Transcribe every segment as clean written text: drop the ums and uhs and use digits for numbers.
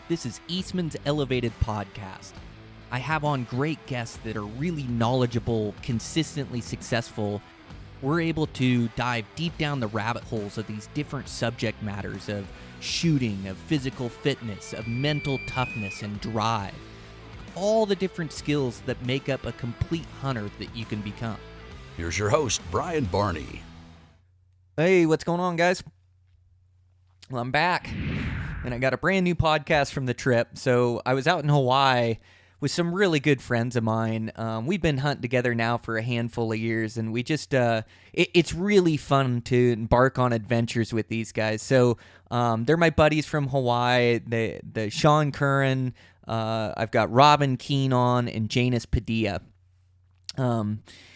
This is Eastmans Elevated podcast. I have on great guests that are really knowledgeable, consistently successful. We're able to dive deep down the rabbit holes of these different subject matters of shooting, of physical fitness, of mental toughness and drive. All the different skills that make up a complete hunter that you can become. Here's your host, Brian Barney. Hey, what's going on, guys? Well, I'm back, and I got a brand new podcast from the trip. So I was out in Hawaii with some really good friends of mine. We've been hunting together now for a handful of years, and we just, it's really fun to embark on adventures with these guys. So they're my buddies from Hawaii, the Sean Curran. I've got Robin Kean and Janus Padilla.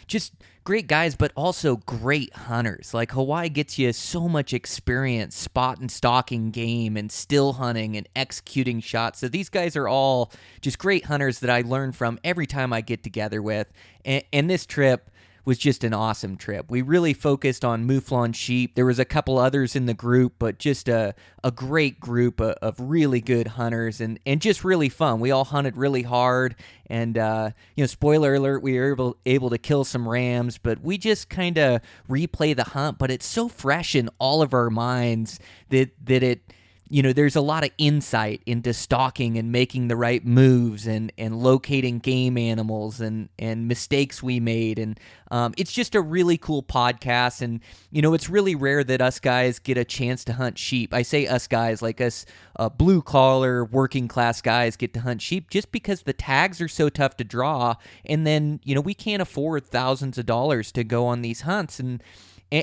Just great guys, but also great hunters. Like, Hawaii gets you so much experience spot and stalking game and still hunting and executing shots. So these guys are all just great hunters that I learn from every time I get together with. And this trip was just an awesome trip. We really focused on Mouflon sheep. There was a couple others in the group, but just a great group of really good hunters and just really fun. We all hunted really hard, and spoiler alert, we were able to kill some rams, but we just kind of replay the hunt. But it's so fresh in all of our minds that it. There's a lot of insight into stalking and making the right moves and locating game animals and mistakes we made. And it's just a really cool podcast. And, it's really rare that us guys get a chance to hunt sheep. I say us guys, like us blue-collar, working-class guys get to hunt sheep just because the tags are so tough to draw. And then, we can't afford thousands of dollars to go on these hunts.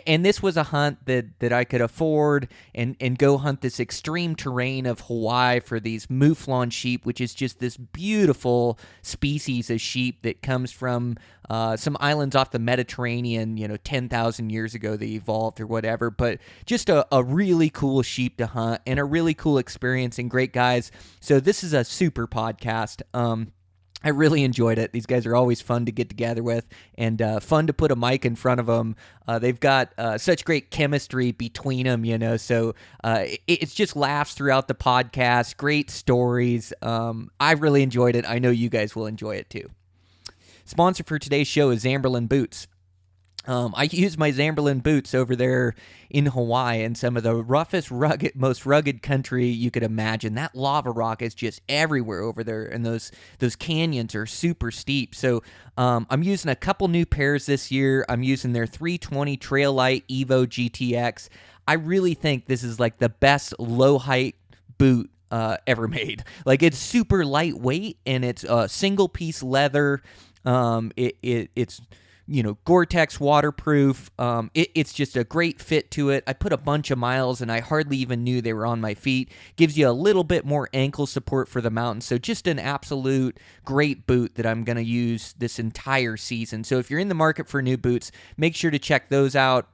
And this was a hunt that I could afford and go hunt this extreme terrain of Hawaii for these Mouflon sheep, which is just this beautiful species of sheep that comes from some islands off the Mediterranean, 10,000 years ago they evolved or whatever. But just a really cool sheep to hunt and a really cool experience and great guys. So this is a super podcast. I really enjoyed it. These guys are always fun to get together with and fun to put a mic in front of them. They've got such great chemistry between them, so it's just laughs throughout the podcast, great stories. I really enjoyed it. I know you guys will enjoy it too. Sponsor for today's show is Zamberlan Boots. I use my Zamberlan boots over there in Hawaii in some of the roughest, most rugged country you could imagine. That lava rock is just everywhere over there, and those canyons are super steep. So I'm using a couple new pairs this year. I'm using their 320 Trail Light Evo GTX. I really think this is like the best low-height boot ever made. Like, it's super lightweight, and it's single-piece leather. It's Gore-Tex waterproof. It's just a great fit to it. I put a bunch of miles and I hardly even knew they were on my feet. Gives you a little bit more ankle support for the mountain. So just an absolute great boot that I'm going to use this entire season. So if you're in the market for new boots, make sure to check those out.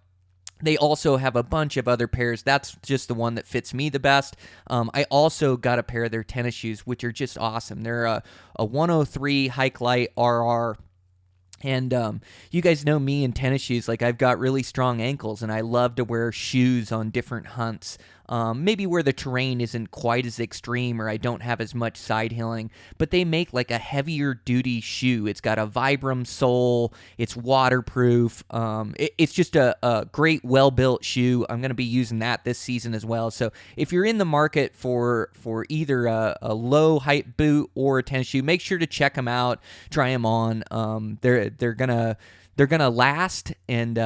They also have a bunch of other pairs. That's just the one that fits me the best. I also got a pair of their tennis shoes, which are just awesome. They're a 103 Hike Light RR. And you guys know me in tennis shoes. Like, I've got really strong ankles, and I love to wear shoes on different hunts. Maybe where the terrain isn't quite as extreme or I don't have as much side hilling, but they make like a heavier duty shoe. It's got a Vibram sole. It's waterproof. It's just a great, well-built shoe. I'm going to be using that this season as well. So if you're in the market for either a low height boot or a tennis shoe, make sure to check them out, try them on. They're gonna last, and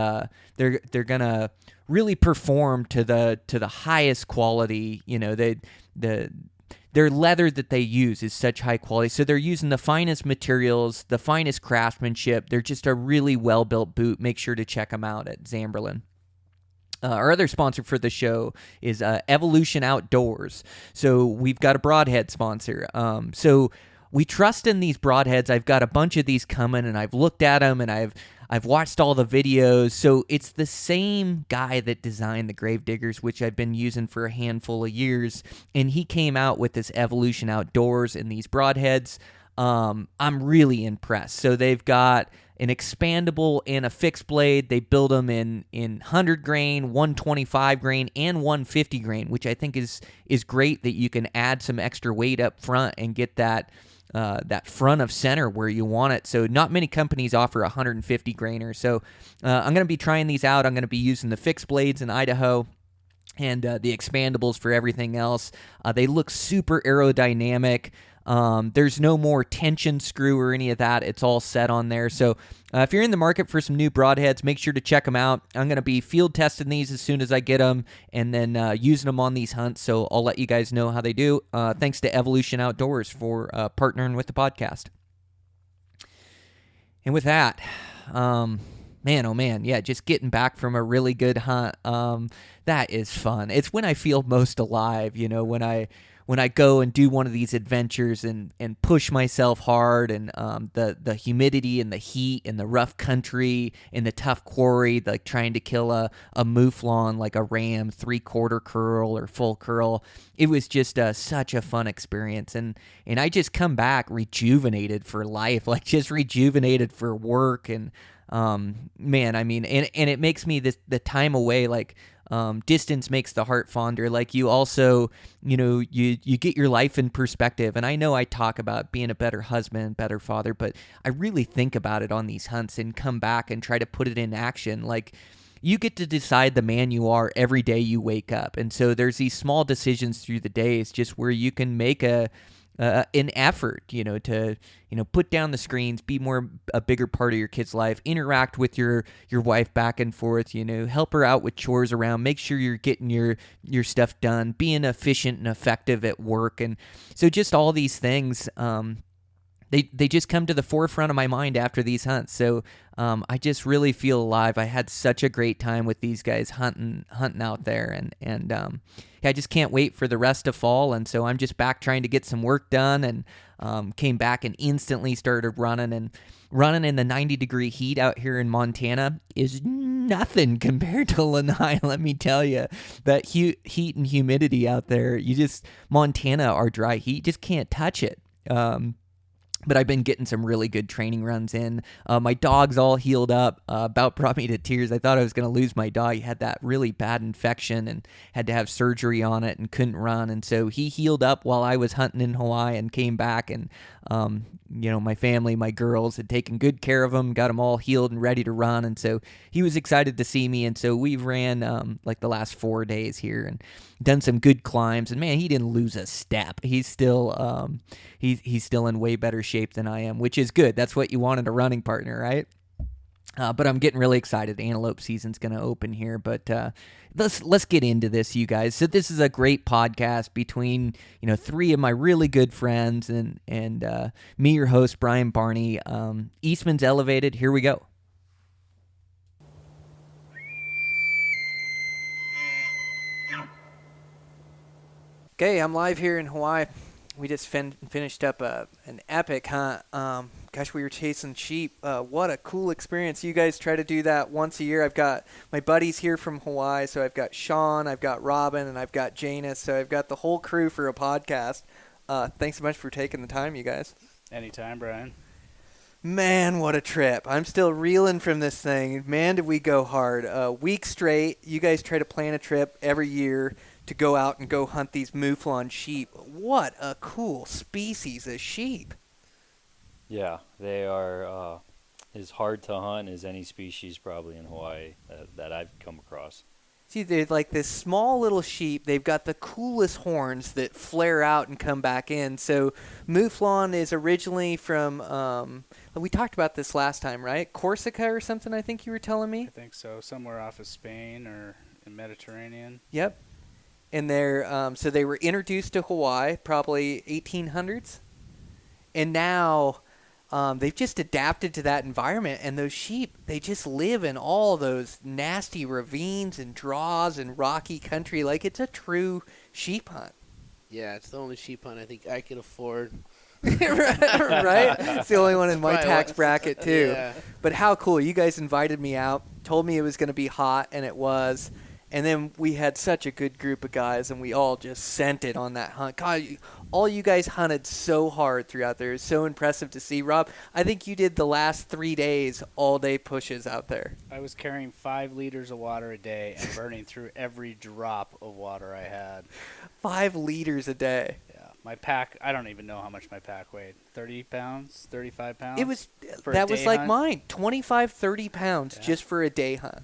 they're gonna really perform to the highest quality. Their leather that they use is such high quality, so they're using the finest materials, the finest craftsmanship. They're just a really well built boot. Make sure to check them out at Zamberlan. Our other sponsor for the show is Evolution Outdoors. So we've got a broadhead sponsor. So we trust in these broadheads. I've got a bunch of these coming, and I've looked at them, and I've watched all the videos. So it's the same guy that designed the Gravediggers, which I've been using for a handful of years, and he came out with this Evolution Outdoors and these broadheads. I'm really impressed. So they've got expandable and a fixed blade. They build them in 100 grain, 125 grain, and 150 grain, which I think is great that you can add some extra weight up front and get that front of center where you want it. So not many companies offer 150 grainer. So I'm going to be trying these out. I'm going to be using the fixed blades in Idaho and the expandables for everything else. They look super aerodynamic. There's no more tension screw or any of that. It's all set on there. So if you're in the market for some new broadheads, make sure to check them out. I'm going to be field testing these as soon as I get them and then using them on these hunts. So I'll let you guys know how they do. Thanks to Evolution Outdoors for partnering with the podcast. And with that, man, oh man, yeah, just getting back from a really good hunt. That is fun. It's when I feel most alive, when I go and do one of these adventures and push myself hard, and the humidity and the heat and the rough country and the tough quarry, like trying to kill a Mouflon, like a ram, 3/4 curl or full curl. It was just such a fun experience. And I just come back rejuvenated for life, like just rejuvenated for work. And man, I mean, and it makes me the time away, like, distance makes the heart fonder. Like, you also, you get your life in perspective. And I know I talk about being a better husband, better father, but I really think about it on these hunts and come back and try to put it in action. Like, you get to decide the man you are every day you wake up. And so there's these small decisions through the days just where you can make an effort, to, put down the screens, be a bigger part of your kid's life, interact with your wife back and forth, help her out with chores around, make sure you're getting your stuff done, being efficient and effective at work. And so just all these things, they just come to the forefront of my mind after these hunts. So I just really feel alive. I had such a great time with these guys hunting out there, and I just can't wait for the rest of fall. And so I'm just back trying to get some work done, and came back and instantly started running. And running in the 90-degree heat out here in Montana is nothing compared to Lanai. Let me tell you, that heat and humidity out there, Montana, our dry heat, just can't touch it. But I've been getting some really good training runs in. My dog's all healed up. About brought me to tears. I thought I was going to lose my dog. He had that really bad infection and had to have surgery on it and couldn't run. And so he healed up while I was hunting in Hawaii and came back. And, my family, my girls had taken good care of him, got him all healed and ready to run. And so he was excited to see me. And so we've ran like the last 4 days here and done some good climbs. And man, he didn't lose a step. He's still he's still in way better shape than I am, which is good. That's what you want in a running partner, right? But I'm getting really excited. Antelope season's going to open here, but let's get into this, you guys. So this is a great podcast between three of my really good friends and me, your host, Brian Barney. Eastmans Elevated. Here we go. Okay, I'm live here in Hawaii. We just finished up an epic hunt. Gosh, we were chasing sheep. What a cool experience. You guys try to do that once a year. I've got my buddies here from Hawaii, so I've got Sean, I've got Robin, and I've got Janus, so I've got the whole crew for a podcast. Thanks so much for taking the time, you guys. Anytime, Brian. Man, what a trip. I'm still reeling from this thing. Man, did we go hard. A week straight. You guys try to plan a trip every year to go out and go hunt these Mouflon sheep. What a cool species of sheep. Yeah, they are as hard to hunt as any species probably in Hawaii that I've come across. See, they're like this small little sheep. They've got the coolest horns that flare out and come back in. So Mouflon is originally from, we talked about this last time, right? Corsica or something, I think you were telling me? I think so. Somewhere off of Spain or in Mediterranean. Yep. And they're so they were introduced to Hawaii probably 1800s, and now they've just adapted to that environment. And those sheep, they just live in all those nasty ravines and draws and rocky country. Like, it's a true sheep hunt. Yeah, it's the only sheep hunt I think I could afford. Right? It's the only one in my tax bracket too. Yeah. But how cool! You guys invited me out, told me it was going to be hot, and it was. And then we had such a good group of guys, and we all just sent it on that hunt. God, all you guys hunted so hard throughout there. It's so impressive to see. Rob, I think you did the last 3 days all-day pushes out there. I was carrying 5 liters of water a day and burning through every drop of water I had. 5 liters a day. Yeah, my pack, I don't even know how much my pack weighed. 30 pounds, 35 pounds? It was for a that was day like hunt? mine, 25, 30 pounds Yeah. just for a day hunt.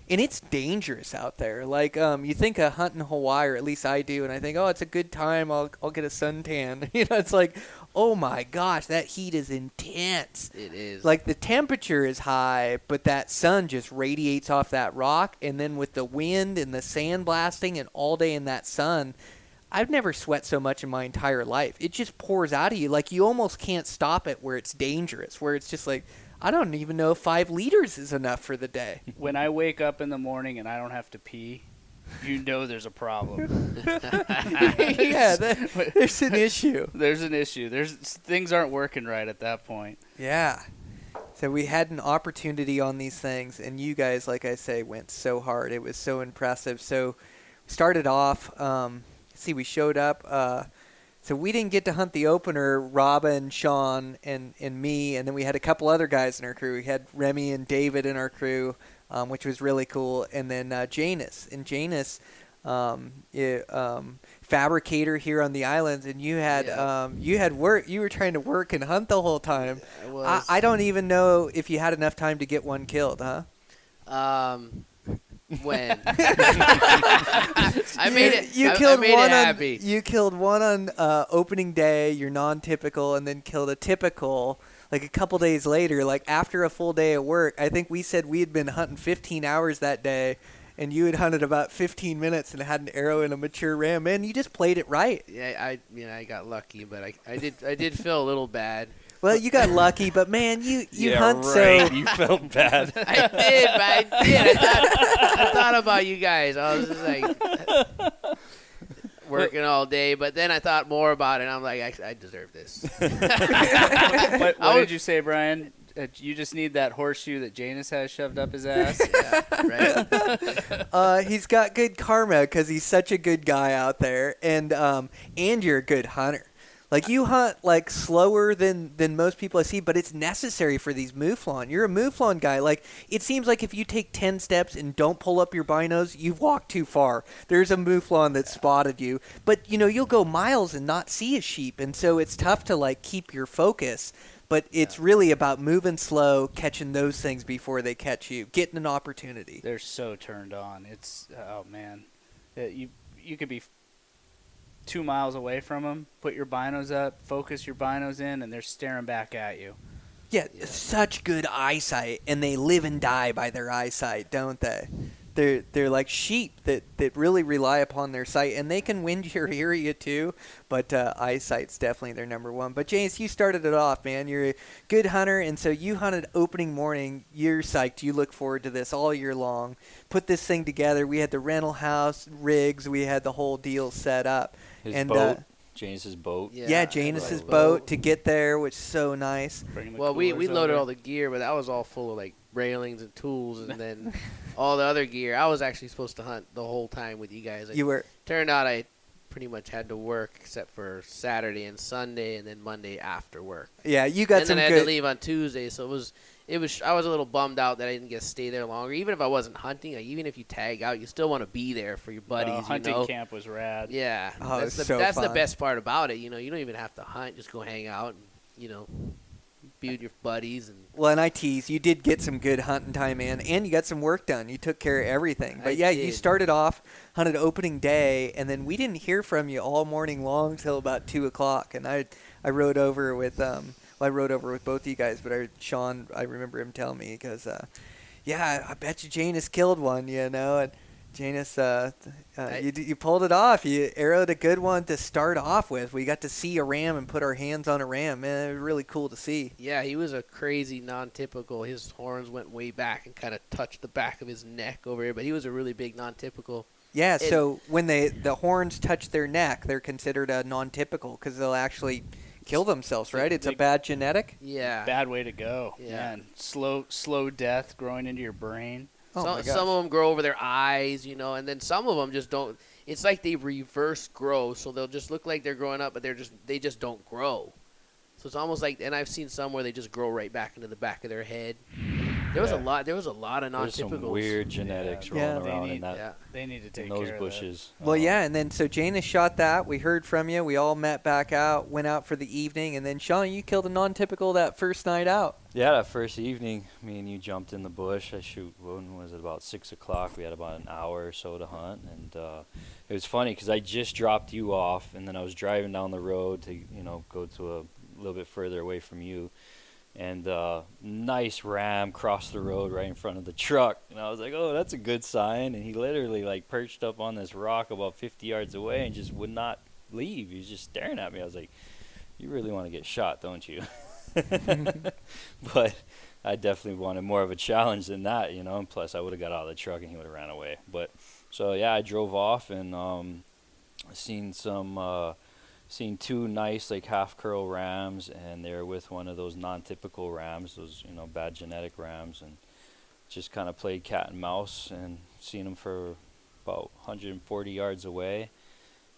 And it's dangerous out there. Like you think of hunting Hawaii, or at least I do, and I think, oh, it's a good time. I'll get a suntan. It's like, oh my gosh, that heat is intense. It is. Like the temperature is high, but that sun just radiates off that rock, and then with the wind and the sand blasting and all day in that sun, I've never sweat so much in my entire life. It just pours out of you. Like you almost can't stop it where it's dangerous, where it's just like, I don't even know if 5 liters is enough for the day. When I wake up in the morning and I don't have to pee, you know there's a problem. Yeah, there's an issue. There's an issue. Things aren't working right at that point. Yeah. So we had an opportunity on these things, and you guys, like I say, went so hard. It was so impressive. So we started off, we showed up. So we didn't get to hunt the opener, Robin, Sean, and me, and then we had a couple other guys in our crew. We had Remy and David in our crew, which was really cool, and then Janus. And Janus, fabricator here on the islands, and you had work. You were trying to work and hunt the whole time. I don't even know if you had enough time to get one killed, huh? When I made it, you I killed made one it happy. You killed one on opening day, your non-typical, and then killed a typical. Like a couple days later, like after a full day of work. I think we said we had been hunting 15 hours that day, and you had hunted about 15 minutes and had an arrow in a mature ram. Man, you just played it right. Yeah, I got lucky, but I did feel a little bad. Well, you got lucky, but man, you Yeah, hunt right. so. You felt bad. I did, but I did. I thought about you guys. I was just like working all day, but then I thought more about it, and I'm like, I deserve this. What did you say, Brian? You just need that horseshoe that Janus has shoved up his ass? Yeah, right. He's got good karma because he's such a good guy out there, and you're a good hunter. Like you hunt like slower than most people I see, but it's necessary for these Mouflon. You're a Mouflon guy. Like it seems like if you take 10 steps and don't pull up your binos, you've walked too far. There's a Mouflon that spotted you, but you'll go miles and not see a sheep, and so it's tough to like keep your focus. But it's really about moving slow, catching those things before they catch you, getting an opportunity. They're so turned on. It's, oh man, you could be 2 miles away from them, put your binos up, focus your binos in, and they're staring back at you. Yeah, such good eyesight, and they live and die by their eyesight, don't they? They're like sheep that really rely upon their sight, and they can wind your area too, but eyesight's definitely their number one. But James, you started it off, man. You're a good hunter, and so you hunted opening morning. You're psyched. You look forward to this all year long. Put this thing together. We had the rental house, rigs. We had the whole deal set up. His boat, Janus's boat. Yeah, Janus's boat to get there, which is so nice. Well, we loaded all the gear, but that was all full of like railings and tools, and then all the other gear. I was actually supposed to hunt the whole time with you guys. You were. Turned out I pretty much had to work except for Saturday and Sunday, and then Monday after work. Yeah, you got and some then I good. had to leave on Tuesday, so it was. I was a little bummed out that I didn't get to stay there longer. Even if I wasn't hunting, like even if you tag out, you still want to be there for your buddies. Hunting camp was rad. Yeah, Oh, that's it's the so fun. best part about it. You don't even have to hunt; just go hang out and be with your buddies. And Well, and I tease, you did get some good hunting time in, and you got some work done. You took care of everything. But I you did. started off, hunted opening day, and then we didn't hear from you all morning long till about 2 o'clock. And I rode over with I rode over with both of you guys, but Sean, I remember him telling me because, I bet you Janus killed one, and Janus, you pulled it off. You arrowed a good one to start off with. We got to see a ram and put our hands on a ram. Man, it was really cool to see. yeah, he was a crazy non-typical. His horns went way back and kind of touched the back of his neck over here, but he was a really big non-typical. Yeah, so when the horns touch their neck, they're considered a non-typical because they'll actually kill themselves, right? It's a bad genetic. Yeah. Bad way to go. Yeah. Man, slow death growing into your brain. Oh my gosh. Some of them grow over their eyes, and then some of them just don't. It's like they reverse grow, so they'll just look like they're growing up, but they just don't grow. So it's almost like, and I've seen some where they just grow right back into the back of their head. There was a lot of There's non-typicals. some weird genetics Yeah. rolling around in that Yeah. They need to take in those care bushes. Well, yeah, and then so Janus shot that. We heard from you. We all met back out, went out for the evening, and then Sean, you killed a non-typical that first night out. Yeah, that first evening, me and you jumped in the bush. When was it, about 6 o'clock? We had about an hour or so to hunt. And it was funny because I just dropped you off, and then I was driving down the road to, go to a little bit further away from you. And nice ram crossed the road right in front of the truck. And I was like, oh, that's a good sign. And he literally, perched up on this rock about 50 yards away and just would not leave. He was just staring at me. I was like, you really want to get shot, don't you? But I definitely wanted more of a challenge than that, and plus I would have got out of the truck and he would have ran away. But so yeah, I drove off and seen two nice half curl rams, and they were with one of those non-typical rams, those bad genetic rams, and just kind of played cat and mouse and seen them for about 140 yards away,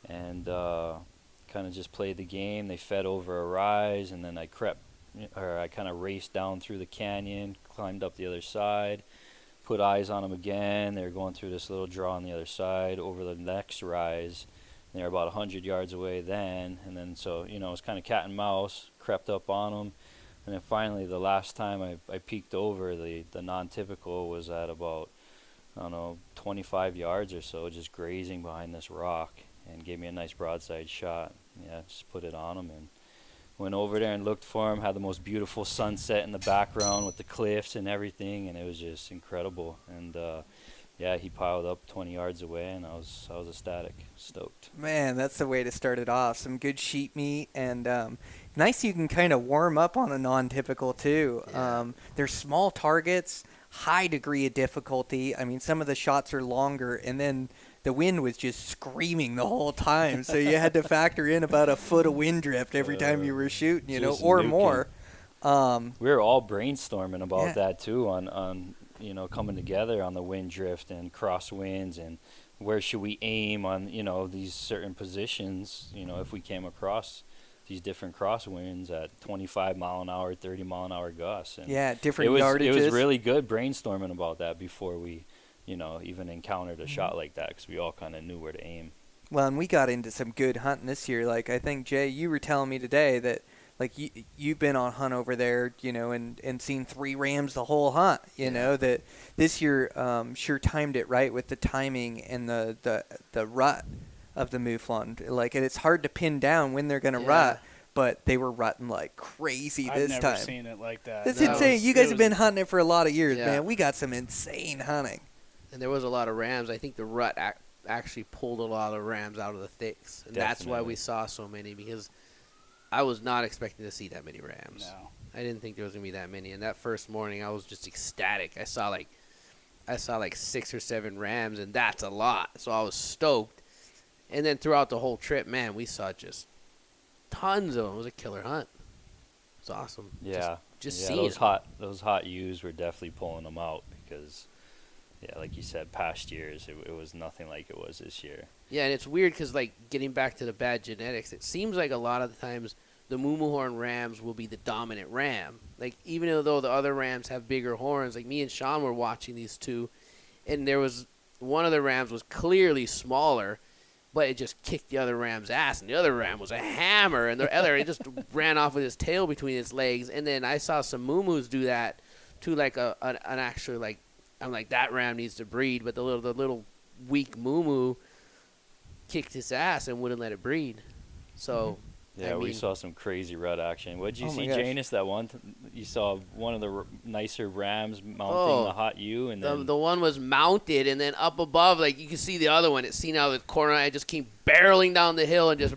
and kind of just played the game. They fed over a rise, and then I kind of raced down through the canyon, climbed up the other side, put eyes on them again. They were going through this little draw on the other side over the next rise. They were about 100 yards away then, and then so, it was kind of cat and mouse, crept up on them, and then finally the last time I peeked over, the non-typical was at about, 25 yards or so, just grazing behind this rock, and gave me a nice broadside shot. Yeah, just put it on him and went over there and looked for him, had the most beautiful sunset in the background with the cliffs and everything, and it was just incredible. And yeah, he piled up 20 yards away, and I was ecstatic, stoked. Man, that's the way to start it off. Some good sheep meat, and nice you can kind of warm up on a non-typical too. Yeah. They're small targets, high degree of difficulty. I mean, some of the shots are longer, and then the wind was just screaming the whole time, so you had to factor in about a foot of wind drift every time you were shooting, or nuking. more. We were all brainstorming about Yeah. that too, on coming together on the wind drift and crosswinds, and where should we aim on these certain positions, if we came across these different crosswinds at 25 mile an hour, 30 mile an hour gusts. And Yeah, different it yardages. was really good brainstorming about that before we even encountered a shot like that, because we all kind of knew where to aim. Well, and we got into some good hunting this year. Like, I think, Jay, you were telling me today that, you've been on hunt over there, and seen 3 rams the whole hunt, that this year sure timed it right with the timing and the rut of the Mouflon. And it's hard to pin down when they're going to rut, but they were rutting like crazy this I've time. never seen it like that. That's That insane. was- You it guys was- have been hunting it for a lot of years, Yeah. man. We got some insane hunting. And there was a lot of rams. I think the rut actually pulled a lot of rams out of the thicks, and that's why Definitely. we saw so many, because I was not expecting to see that many rams. No. I didn't think there was gonna be that many. And that first morning, I was just ecstatic. I saw like 6 or 7 rams, and that's a lot. So I was stoked. And then throughout the whole trip, man, we saw just tons of them. It was a killer hunt. It was awesome. Yeah, Just yeah, seeing those hot U's were definitely pulling them out, because, yeah, like you said, past years it was nothing like it was this year. Yeah, and it's weird because, getting back to the bad genetics, it seems like a lot of the times the Mouflon rams will be the dominant ram. Even though the other rams have bigger horns, me and Sean were watching these two, and there was one of the rams was clearly smaller, but it just kicked the other ram's ass, and the other ram was a hammer, and the other it just ran off with his tail between its legs. And then I saw some moo-moos do that to an actual I'm like, that ram needs to breed, but the little weak moo-moo kicked his ass and wouldn't let it breed. So Yeah, we saw some crazy rut action. What did you Oh my see, gosh. Janus? That one you saw one of the nicer rams mounting the hot U, and then the one was mounted, and then up above, you can see the other one. It's seen out of the corner. I just came barreling down the hill and just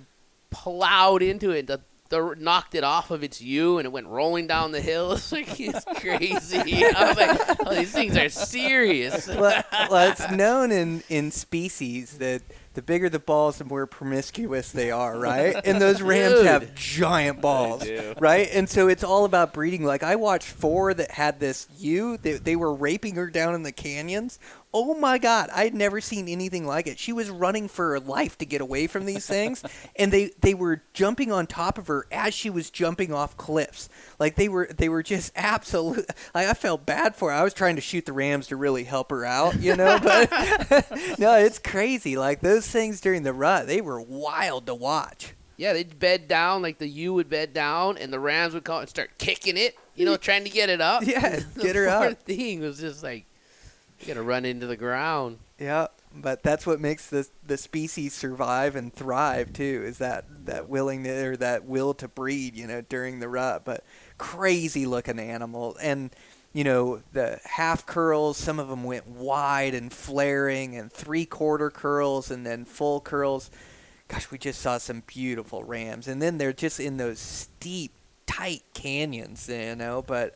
plowed into it. Knocked it off of its U, and it went rolling down the hill. It's crazy. I was like, oh, these things are serious. Well, it's known in species that the bigger the balls, the more promiscuous they are, right? And those rams Dude. have giant balls, do. right? And so it's all about breeding. Like I watched 4 that had this ewe. They were raping her down in the canyons. Oh my God, I'd never seen anything like it. She was running for her life to get away from these things, and they were jumping on top of her as she was jumping off cliffs. Like they were just absolute. I felt bad for her. I was trying to shoot the rams to really help her out, but no, it's crazy. Like those things during the rut, they were wild to watch. Yeah, they'd bed down, like the ewe would bed down, and the rams would come and start kicking it, trying to get it up. Yeah, get her The poor up. thing was just like, you got to run into the ground. Yeah, but that's what makes the species survive and thrive too. Is that willingness or that will to breed, during the rut. But crazy looking animal, and the half curls. Some of them went wide and flaring, and 3/4 curls, and then full curls. Gosh, we just saw some beautiful rams, and then they're just in those steep, tight canyons, But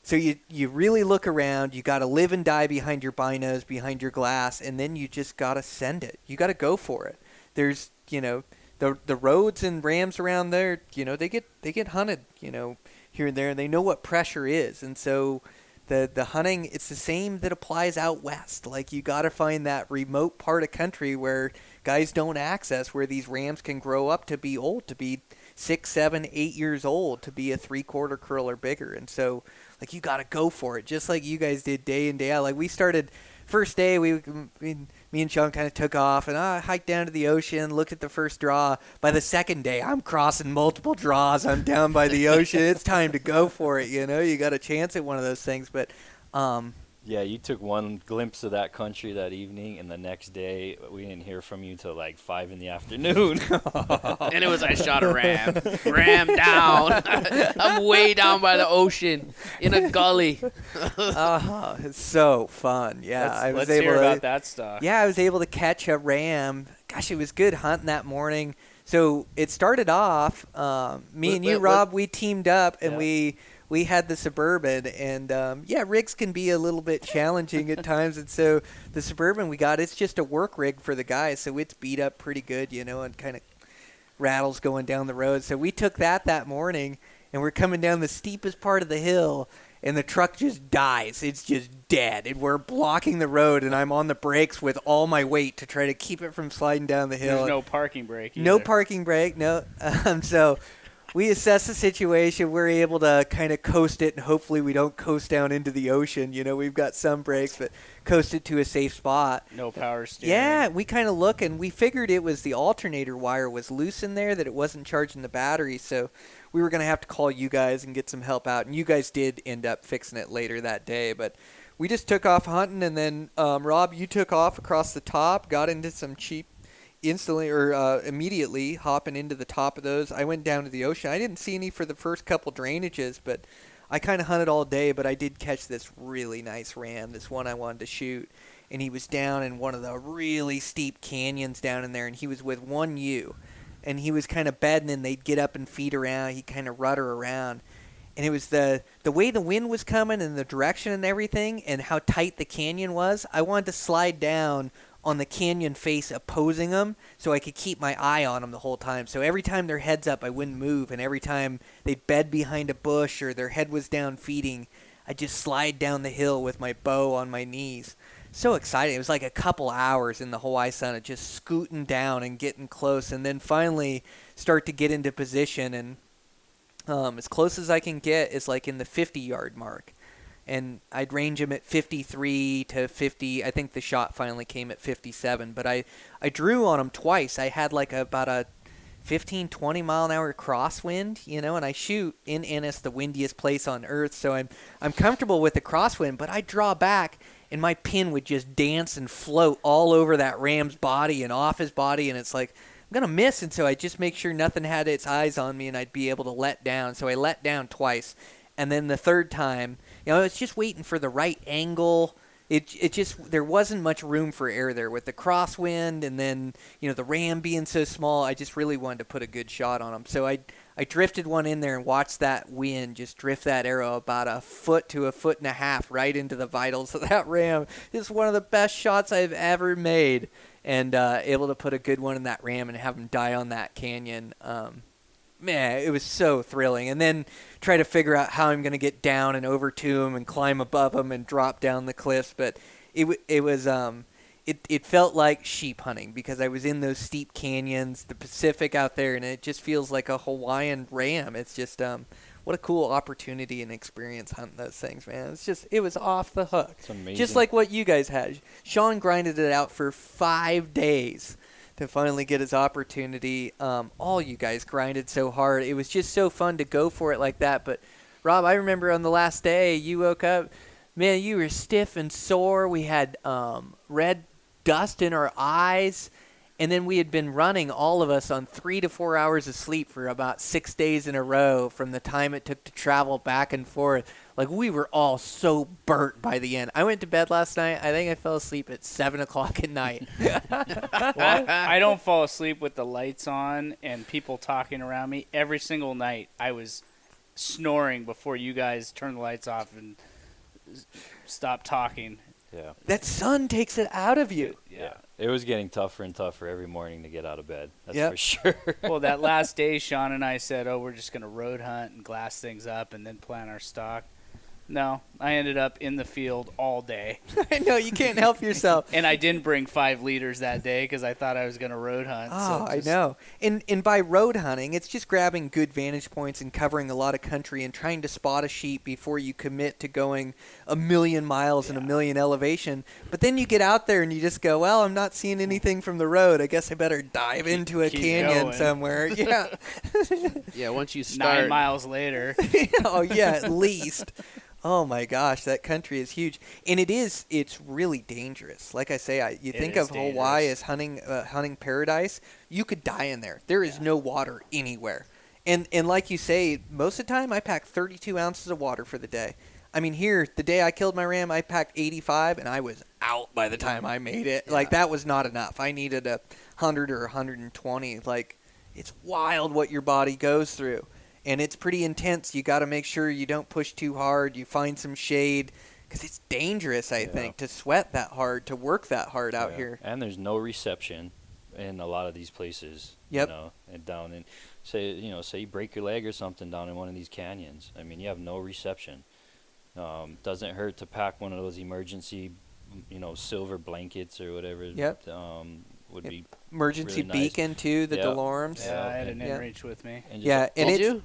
so you really look around. You got to live and die behind your binos, behind your glass, and then you just got to send it. You got to go for it. There's the roads and rams around there. They get hunted. Here and there, and they know what pressure is, and so the hunting, it's the same that applies out west. Like you got to find that remote part of country where guys don't access, where these rams can grow up to be old, to be 6, 7, 8 years old, to be a 3/4 curl or bigger. And so like you got to go for it, just like you guys did day in day out. Like we started first day, me and Sean kind of took off, and I hiked down to the ocean, looked at the first draw. By the second day, I'm crossing multiple draws. I'm down by the ocean. It's time to go for it. You got a chance at one of those things. But Yeah, you took one glimpse of that country that evening, and the next day we didn't hear from you till like 5 in the afternoon. And it was, I shot a ram. Ram down. I'm way down by the ocean in a gully. it's so fun. Yeah, I was let's able hear to, about that stuff. Yeah, I was able to catch a ram. Gosh, it was good hunting that morning. So it started off, me and you, Rob, we teamed up, and we had the Suburban, and rigs can be a little bit challenging at times, and so the Suburban we got, it's just a work rig for the guys, so it's beat up pretty good, and kind of rattles going down the road. So we took that morning, and we're coming down the steepest part of the hill, and the truck just dies. It's just dead, and we're blocking the road, and I'm on the brakes with all my weight to try to keep it from sliding down the hill. There's no parking brake either. No parking brake, no. So we assess the situation. We're able to kind of coast it, and hopefully we don't coast down into the ocean. We've got some brakes, but coast it to a safe spot. No power steering. Yeah, we kind of look, and we figured it was the alternator wire was loose in there, that it wasn't charging the battery, so we were going to have to call you guys and get some help out, and you guys did end up fixing it later that day. But we just took off hunting, and then, Rob, you took off across the top, got into some cheap instantly or immediately hopping into the top of those. I went down to the ocean. I didn't see any for the first couple drainages, but I kind of hunted all day, but I did catch this really nice ram, this one I wanted to shoot, and he was down in one of the really steep canyons down in there, and he was with one ewe, and he was kind of bedding, and they'd get up and feed around. He'd kind of rudder around, and it was the way the wind was coming and the direction and everything and how tight the canyon was. I wanted to slide down on the canyon face opposing them so I could keep my eye on them the whole time. So every time their head's up, I wouldn't move, and every time they'd bed behind a bush or their head was down feeding, I'd just slide down the hill with my bow on my knees. So exciting. It was like a couple hours in the Hawaii sun of just scooting down and getting close, and then finally start to get into position, and as close as I can get is like in the 50-yard mark. And I'd range him at 53 to 50. I think the shot finally came at 57. But I drew on him twice. I had like about a 15, 20 mile an hour crosswind, and I shoot in Ennis, the windiest place on earth. So I'm comfortable with the crosswind, but I draw back, and my pin would just dance and float all over that ram's body and off his body. And it's like, I'm going to miss. And so I just make sure nothing had its eyes on me and I'd be able to let down. So I let down twice. And then the third time, it's just waiting for the right angle. It just, there wasn't much room for error there with the crosswind, and then, the ram being so small. I just really wanted to put a good shot on him. So I drifted one in there and watched that wind just drift that arrow about a foot to a foot and a half right into the vitals of that ram. It's one of the best shots I've ever made. and able to put a good one in that ram and have him die on that canyon. Man, it was so thrilling. And then try to figure out how I'm going to get down and over to him and climb above him and drop down the cliffs. But it felt like sheep hunting because I was in those steep canyons, the Pacific out there, and it just feels like a Hawaiian ram. It's just what a cool opportunity and experience hunting those things, man. It was off the hook. It's amazing. Just like what you guys had. Sean grinded it out for 5 days to finally get his opportunity. All you guys grinded so hard. It was just so fun to go for it like that. But, Rob, I remember on the last day you woke up, man, you were stiff and sore. We had red dust in our eyes. And then we had been running, all of us, on 3 to 4 hours of sleep for about 6 days in a row from the time it took to travel back and forth. Like, we were all so burnt by the end. I went to bed last night. I think I fell asleep at 7 o'clock at night. Well, I don't fall asleep with the lights on and people talking around me. Every single night I was snoring before you guys turned the lights off and stopped talking. Yeah. That sun takes it out of you. Yeah. It was getting tougher and tougher every morning to get out of bed. That's Yep. for sure. Well, that last day, Sean and I said, we're just going to road hunt and glass things up and then plan our stock. No, I ended up in the field all day. I know, you can't help yourself. And I didn't bring 5 liters that day because I thought I was going to road hunt. Oh, I know. And by road hunting, it's just grabbing good vantage points and covering a lot of country and trying to spot a sheep before you commit to going 1,000,000 miles and 1,000,000 elevation. But then you get out there and you just go, well, I'm not seeing anything from the road. I guess I better dive into a keep canyon going. somewhere. Yeah. Yeah, once you start 9 miles later. Oh, yeah, at least. Oh, my gosh, that country is huge. And it's really dangerous. Like I say, you think is of Hawaii dangerous. as hunting paradise. You could die in there. There is no water anywhere. And like you say, most of the time I pack 32 ounces of water for the day. I mean, here, the day I killed my ram, I packed 85, and I was out by the time I made it. Like, that was not enough. I needed 100 or 120. Like, it's wild what your body goes through. And it's pretty intense. You got to make sure you don't push too hard. You find some shade because it's dangerous, I think, to sweat that hard, to work that hard out here. And there's no reception in a lot of these places. Yep. You know, and down in, say you break your leg or something down in one of these canyons. I mean, you have no reception. Doesn't hurt to pack one of those emergency, silver blankets or whatever. Yep. Would be Emergency really nice. beacon, too, the Yep. DeLormes. Yeah, I had an Yeah. inReach with me. And just Yeah, and Did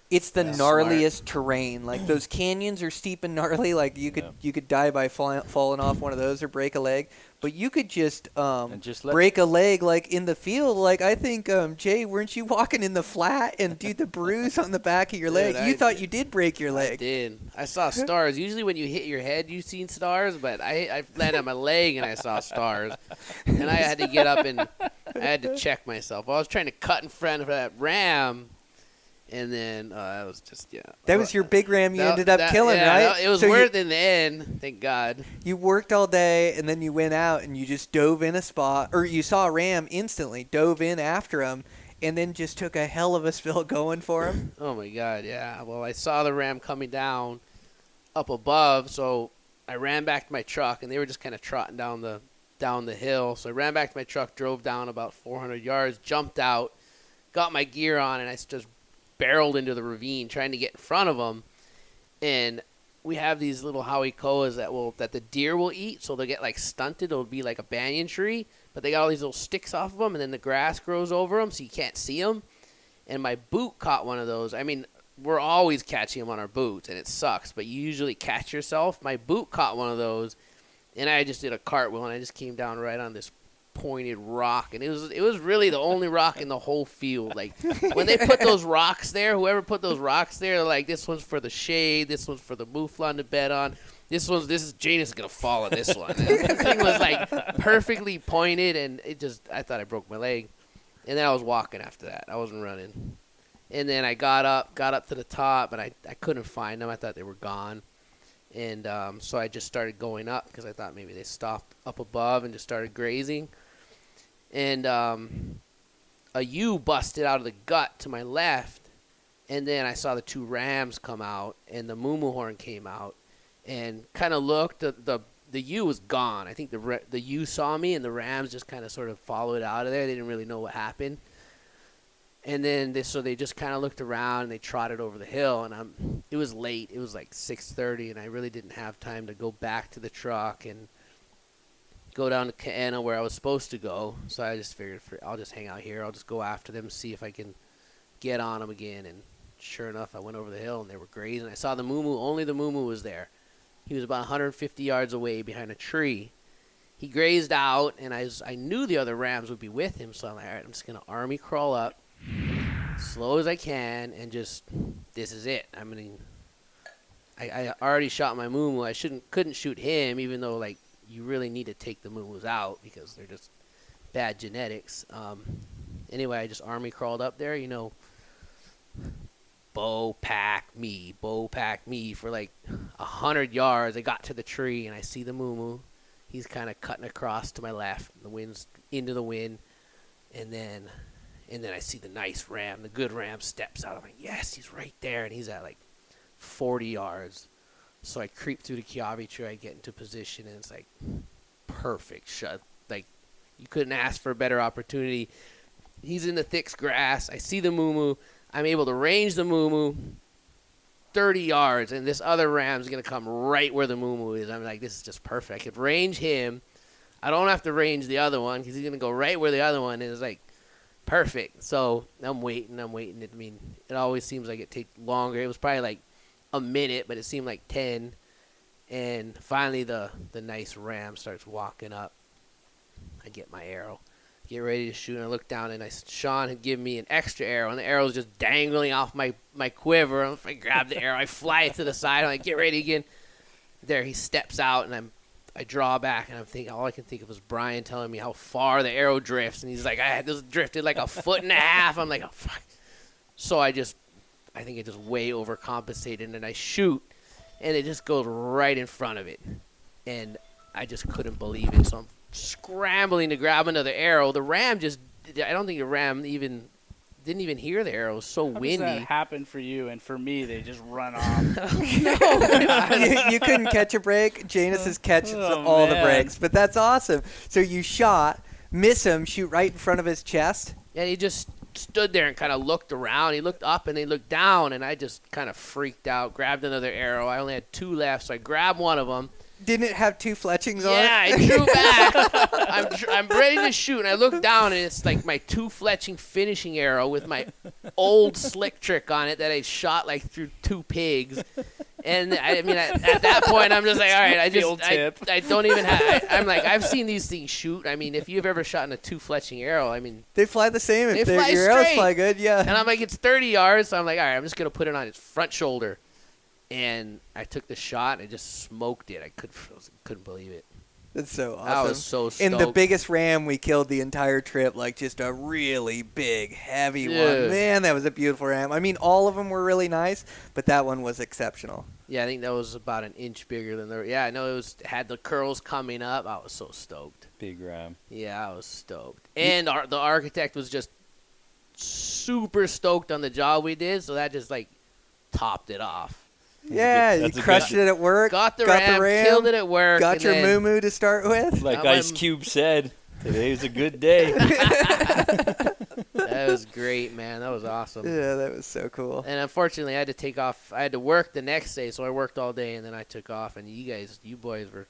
it's the That's gnarliest terrain. Like, those canyons are steep and gnarly. Like, you could die by falling off one of those or break a leg. But you could just break a leg, like, in the field. Like, I think, Jay, weren't you walking in the flat and, dude, the bruise on the back of your leg? Dude, You I thought did. you did break your I leg. did. I saw stars. Usually when you hit your head, you've seen stars, but I landed on my leg and I saw stars. And I had to get up and I had to check myself. I was trying to cut in front of that ram, and then I was just, That was your big ram you That- ended up that- killing, yeah, right? It was So worth it in the end, thank God. You worked all day, and then you went out and you just dove in a spot, or you saw a ram instantly, dove in after him, and then just took a hell of a spill going for him. Oh my God, yeah. Well, I saw the ram coming down up above, so I ran back to my truck, and they were just kind of trotting down the hill. So I ran back to my truck, drove down about 400 yards, jumped out, got my gear on, and I just barreled into the ravine trying to get in front of them. And we have these little Howie koas that the deer will eat, so they'll get like stunted. It'll be like a banyan tree, but they got all these little sticks off of them, and then the grass grows over them, so you can't see them. And my boot caught one of those. I mean, we're always catching them on our boots, and it sucks, but you usually catch yourself. My boot caught one of those, and I just did a cartwheel, and I just came down right on this pointed rock, and it was really the only rock in the whole field. Like, when they put those rocks there, whoever put those rocks there, they're like, this one's for the shade, this one's for the Mouflon to bed on, this is Janus is gonna fall on this one. And the thing was like perfectly pointed, and I thought I broke my leg. And then I was walking after that. I wasn't running. And then I got up to the top, and I couldn't find them. I thought they were gone. And so I just started going up because I thought maybe they stopped up above and just started grazing. And a ewe busted out of the gut to my left. And then I saw the 2 rams come out, and the moo horn came out. And kind of looked. The the ewe was gone. I think the ewe saw me, and the rams just kind of sort of followed out of there. They didn't really know what happened. And then they just kind of looked around and they trotted over the hill. And it was late. It was like 6:30, and I really didn't have time to go back to the truck and go down to Kean where I was supposed to go. So I just figured I'll just hang out here. I'll just go after them, see if I can get on them again. And sure enough, I went over the hill and they were grazing. I saw the moo. Only the moo was there. He was about 150 yards away behind a tree. He grazed out, and I knew the other rams would be with him. So I'm like, all right, I'm just gonna army crawl up, slow as I can, and just this is it. I mean, I already shot my moo. I couldn't shoot him, even though like you really need to take the moo out because they're just bad genetics. Anyway, I just army crawled up there, bow pack me for like 100 yards. I got to the tree and I see the moo. He's kind of cutting across to my left. The wind's into the wind, and then I see the nice ram, the good ram steps out. I'm like, yes, he's right there, and he's at like 40 yards. So I creep through the Kiavi tree. I get into position, and it's like perfect shot. Like you couldn't ask for a better opportunity. He's in the thick grass. I see the moo. I'm able to range the moo 30 yards, and this other ram's going to come right where the moo is. I'm like, this is just perfect. I could range him. I don't have to range the other one because he's going to go right where the other one is. Like, perfect. So I'm waiting. I mean, it always seems like it takes longer. It was probably like a minute, but it seemed like 10. And finally the nice ram starts walking up. I get my arrow. Get ready to shoot, and I look down, and Sean had given me an extra arrow, and the arrow was just dangling off my quiver. I grab the arrow, I fly it to the side, I'm like, get ready again. There, he steps out, and I draw back, and I'm thinking, all I can think of was Brian telling me how far the arrow drifts, and he's like, I had this drifted like 1.5 feet. I'm like, oh, fuck. So I think I just way overcompensated, and I shoot, and it just goes right in front of it. And I just couldn't believe it, so I'm scrambling to grab another arrow. The ram I don't think the ram didn't even hear the arrow. It was so windy. How does that happen for you? And for me, they just run off. you couldn't catch a break. Janus catches all the breaks, but that's awesome. So you shot, miss him, shoot right in front of his chest. And he just stood there and kind of looked around. He looked up and he looked down, and I just kind of freaked out, grabbed another arrow. I only had 2 left, so I grabbed one of them. Didn't it have 2 fletchings on it? Yeah, I drew back. I'm ready to shoot, and I look down, and it's like my 2 fletching finishing arrow with my old slick trick on it that I shot like through 2 pigs. And I mean, at that point, I'm just like, all right, I don't even have. I'm like, I've seen these things shoot. I mean, if you've ever shot in a 2 fletching arrow, I mean, they fly the same. If fly your arrows straight. fly good, yeah. And I'm like, it's 30 yards, so I'm like, all right, I'm just gonna put it on its front shoulder. And I took the shot and just smoked it. I couldn't believe it. That's so awesome. I was so stoked. And the biggest ram we killed the entire trip, like just a really big, heavy one. Man, that was a beautiful ram. I mean, all of them were really nice, but that one was exceptional. Yeah, I think that was about an inch bigger than the. Yeah, I know it had the curls coming up. I was so stoked. Big ram. Yeah, I was stoked. And the architect was just super stoked on the job we did, so that just like topped it off. Yeah, you crushed it at work. Got the ram, killed it at work. Got your moo-moo to start with. Like Ice Cube said, today's a good day. That was great, man. That was awesome. Yeah, that was so cool. And unfortunately, I had to take off. I had to work the next day, so I worked all day, and then I took off. And you boys were.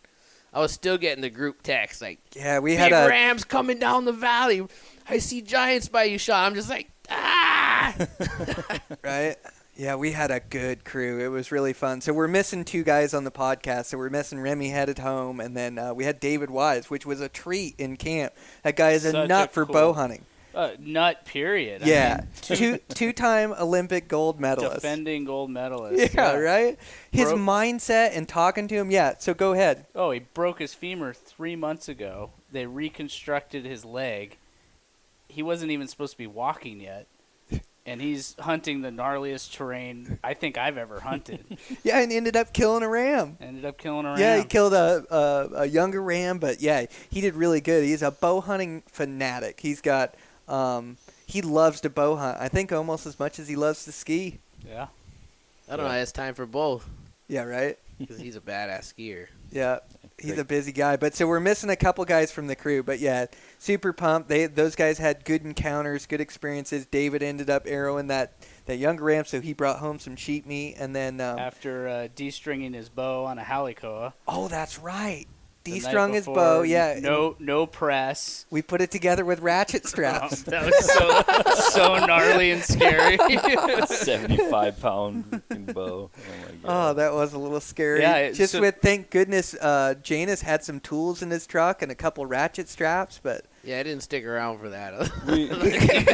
I was still getting the group text like, yeah, we big had rams coming down the valley. I see giants by you, Sean. I'm just like, ah. Right. Yeah, we had a good crew. It was really fun. So we're missing 2 guys on the podcast. So we're missing Remy headed home, and then we had David Wise, which was a treat in camp. That guy is a nut for bow hunting. Nut, period. Yeah, I mean, two-time Olympic gold medalist. Defending gold medalist. Yeah, right? His mindset and talking to him, yeah. So go ahead. Oh, he broke his femur 3 months ago. They reconstructed his leg. He wasn't even supposed to be walking yet. And he's hunting the gnarliest terrain I think I've ever hunted. Yeah, and ended up killing a ram. Yeah, he killed a younger ram, but yeah, he did really good. He's a bow hunting fanatic. He's got he loves to bow hunt. I think almost as much as he loves to ski. Yeah. I don't know. He has time for both. Yeah, right? Because he's a badass skier. Yeah. He's a busy guy, but so we're missing a couple guys from the crew. But yeah, super pumped. Those guys had good encounters, good experiences. David ended up arrowing that younger ram, so he brought home some sheep meat. And then after de-stringing his bow on a halikoa. Oh, that's right. The De-strung night his before, bow. Yeah. No press. We put it together with ratchet straps. That was so gnarly and scary. 75-pound bow. Oh my god. Oh, that was a little scary. Yeah, thank goodness, Janus had some tools in his truck and a couple ratchet straps, but Yeah, I didn't stick around for that.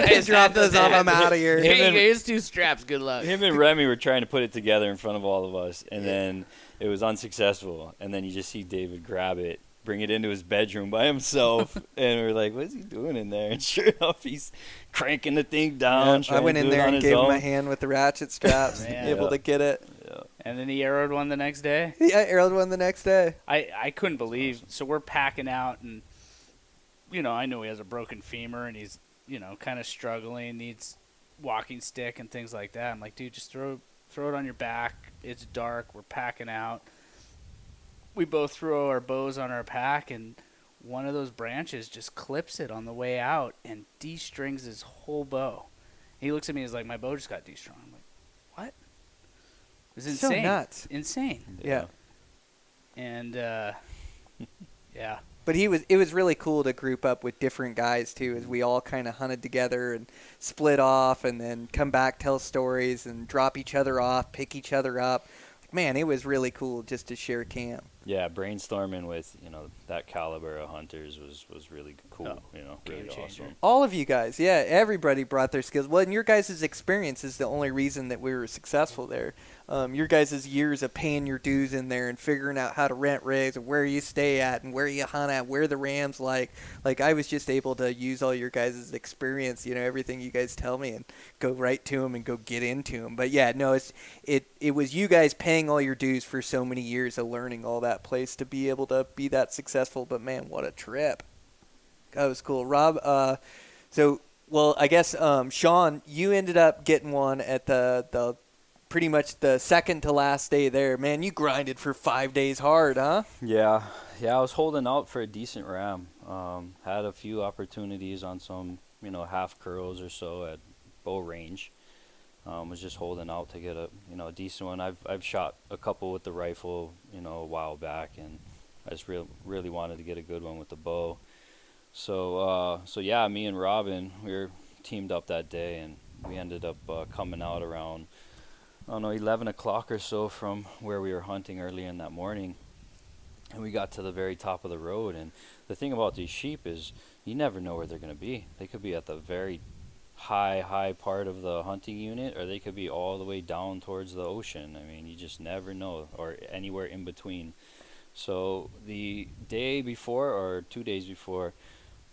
just drop those off. I'm out of here. Here's 2 straps. Good luck. Him and Remy were trying to put it together in front of all of us, and then it was unsuccessful. And then you just see David grab it, bring it into his bedroom by himself, and we're like, "What's he doing in there?" And sure enough, he's cranking the thing down. I went in there and gave him a hand with the ratchet straps, able to get it. Yeah. And then he arrowed one the next day. Yeah, arrowed one the next day. I couldn't believe. So we're packing out, and I know he has a broken femur, and he's kind of struggling, needs walking stick and things like that. I'm like, dude, just throw it on your back. It's dark. We're packing out. We both throw our bows on our pack, and one of those branches just clips it on the way out and de-strings his whole bow. He looks at me and he's like, my bow just got de-strung. I'm like, what? It was insane. So nuts. Insane. Yeah. And, yeah. But it was really cool to group up with different guys, too, as we all kind of hunted together and split off and then come back, tell stories, and drop each other off, pick each other up. Man, it was really cool just to share camp. Yeah, brainstorming with that caliber of hunters was really cool. Game Really changer. awesome. All of you guys, yeah, everybody brought their skills. Well, and your guys' experience is the only reason that we were successful there. Your guys' years of paying your dues in there and figuring out how to rent rigs and where you stay at and where you hunt at, where the rams like I was just able to use all your guys' experience, everything you guys tell me, and go right to them and go get into them. But yeah, no, it was you guys paying all your dues for so many years of learning all that place to be able to be that successful. But man, what a trip. That was cool. Rob, I guess, Sean, you ended up getting one at the pretty much the second to last day there. Man, you grinded for 5 days hard, huh? Yeah, I was holding out for a decent ram. Had a few opportunities on some, half curls or so at bow range. Was just holding out to get a decent one. I've shot a couple with the rifle, a while back, and I just really wanted to get a good one with the bow. So yeah, me and Robin, we were teamed up that day, and we ended up coming out around 11 o'clock or so from where we were hunting early in that morning, and we got to the very top of the road. And the thing about these sheep is you never know where they're going to be. They could be at the very high part of the hunting unit, or they could be all the way down towards the ocean. I mean, you just never know, or anywhere in between. So the day before, or 2 days before,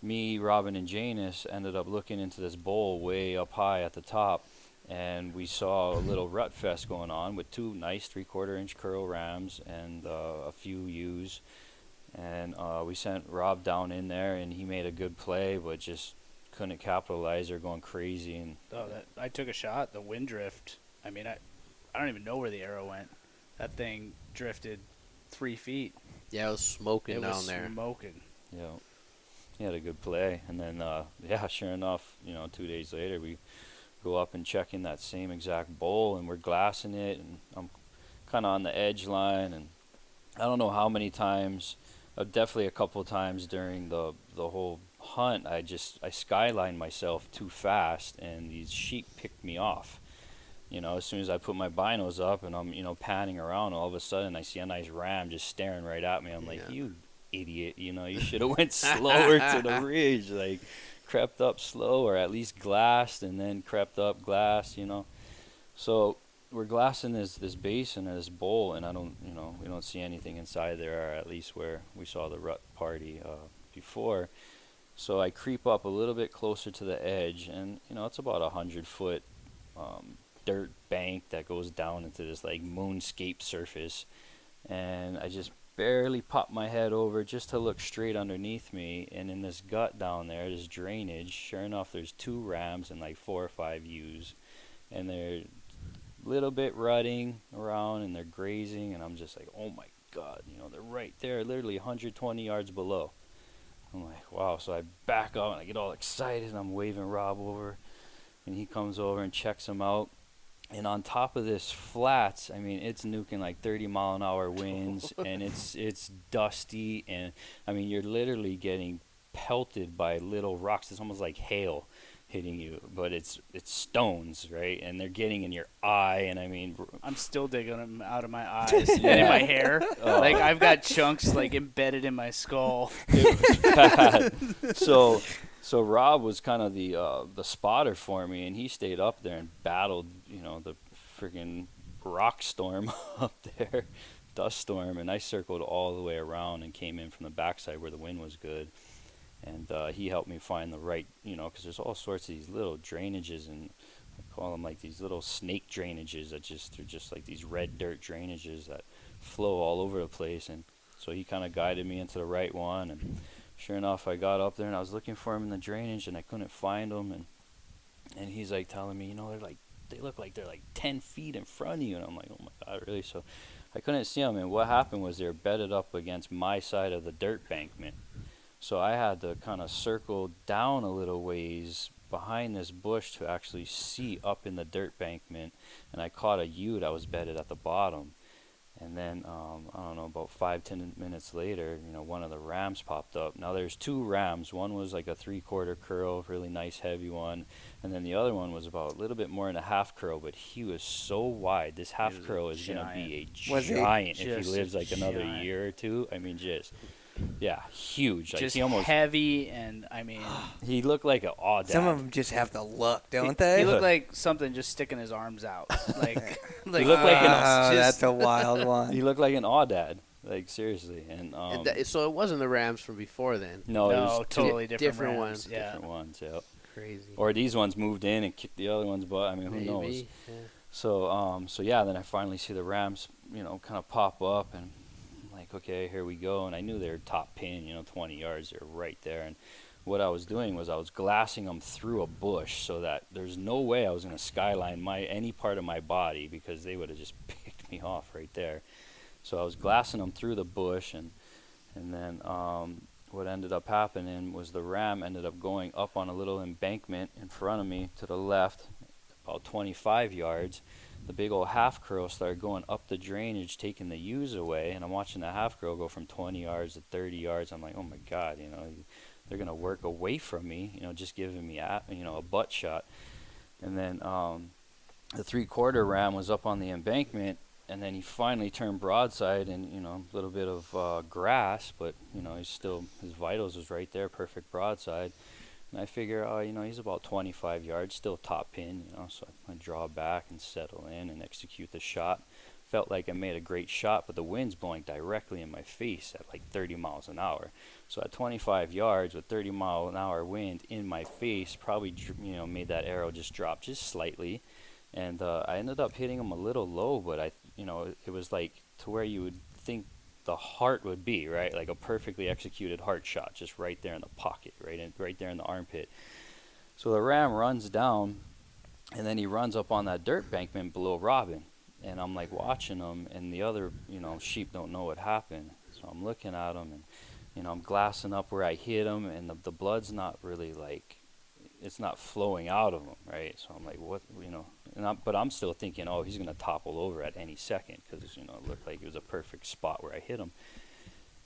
me, Robin, and Janus ended up looking into this bowl way up high at the top, and we saw a little rut fest going on with 2 nice 3/4 inch curl rams and a few ewes. And we sent Rob down in there, and he made a good play, but just couldn't capitalize. They're going crazy. And I took a shot. The wind drift. I mean, I don't even know where the arrow went. That thing drifted 3 feet. Yeah, it was smoking down there. Smoking. Yeah, he had a good play. And then, sure enough, 2 days later, we go up and check in that same exact bowl, and we're glassing it, and I'm kind of on the edge line, and I don't know how many times, definitely a couple of times during the whole hunt, I skylined myself too fast, and these sheep picked me off. As soon as I put my binos up and I'm, panning around, all of a sudden I see a nice ram just staring right at me. I'm like, you idiot, you should have went slower to the ridge, like crept up slow, or at least glassed and then crept up, glassed, So we're glassing this basin or this bowl, and we don't see anything inside there, or at least where we saw the rut party before. So I creep up a little bit closer to the edge, and it's about 100-foot dirt bank that goes down into this like moonscape surface, and I just barely pop my head over just to look straight underneath me, and in this gut down there, this drainage, sure enough, there's 2 rams and like 4 or 5 ewes, and they're a little bit rutting around and they're grazing, and I'm just like, oh my God, they're right there, literally 120 yards below. I'm like, wow. So I back up and I get all excited and I'm waving Rob over, and he comes over and checks them out. And on top of this flats, I mean, it's nuking like 30-mile-an-hour winds, and it's dusty, and I mean, you're literally getting pelted by little rocks. It's almost like hail hitting you, but it's stones, right? And they're getting in your eye, and I mean, I'm still digging them out of my eyes and in my hair. Like I've got chunks like embedded in my skull. It was bad. So Rob was kind of the spotter for me, and he stayed up there and battled, the freaking rock storm up there, dust storm, and I circled all the way around and came in from the backside where the wind was good. And he helped me find the right, because there's all sorts of these little drainages, and I call them like these little snake drainages they're just like these red dirt drainages that flow all over the place. And so he kind of guided me into the right one, and sure enough, I got up there and I was looking for him in the drainage and I couldn't find him, and he's like telling me, they look like they're like 10 feet in front of you, and I'm like, oh my God, really? So I couldn't see them, and what happened was they were bedded up against my side of the dirt bankment. So I had to kind of circle down a little ways behind this bush to actually see up in the dirt bankment, and I caught a ewe that was bedded at the bottom. And then, I don't know, about 5-10 minutes later, one of the rams popped up. Now, there's two rams. One was like a 3/4 curl, really nice, heavy one. And then the other one was about a little bit more in a half curl, but he was so wide. This half curl is going to be a giant if he lives like another year or two. I mean, yeah, huge. Like Just he almost heavy, and I mean, he looked like an audad. Some of them just have the look, don't he they? looked like something just sticking his arms out. Like He looked like that's a wild one. he looked like an audad. Like seriously, and So it wasn't the Rams from before then. no, it no, was totally different Rams, ones. Yeah. different ones. Yeah. Crazy. Or these ones moved in and kicked the other ones' butt. I mean, who knows? Maybe. Yeah. So yeah, then I finally see the Rams, kind of pop up, and I'm like, okay, here we go. And I knew they were top pin, 20 yards, they're right there. And what I was doing was I was glassing them through a bush so that there's no way I was going to skyline any part of my body, because they would have just picked me off right there. So I was glassing them through the bush, and then what ended up happening was the ram ended up going up on a little embankment in front of me to the left, about 25 yards. The big old half curl started going up the drainage, taking the ewes away, and I'm watching the half curl go from 20 yards to 30 yards. I'm like, oh my God, they're going to work away from me, just giving me a butt shot. And then the 3/4 ram was up on the embankment, and then he finally turned broadside, and a little bit of grass, but he's still, his vitals was right there, perfect broadside. And I figure, he's about 25 yards, still top pin, so I draw back and settle in and execute the shot. Felt like I made a great shot, but the wind's blowing directly in my face at like 30 miles an hour. So at 25 yards with 30-mile-an-hour wind in my face, probably made that arrow just drop just slightly. And I ended up hitting him a little low, but it was like to where you would think the heart would be, right? Like a perfectly executed heart shot, just right there in the pocket, right there in the armpit. So the ram runs down, and then he runs up on that dirt bankment below Robin. And I'm like watching him, and the other, sheep don't know what happened. So I'm looking at him, and, I'm glassing up where I hit him, and the blood's not really like, it's not flowing out of him, right? So I'm like, what, but I'm still thinking, oh, he's going to topple over at any second, because, it looked like it was a perfect spot where I hit him.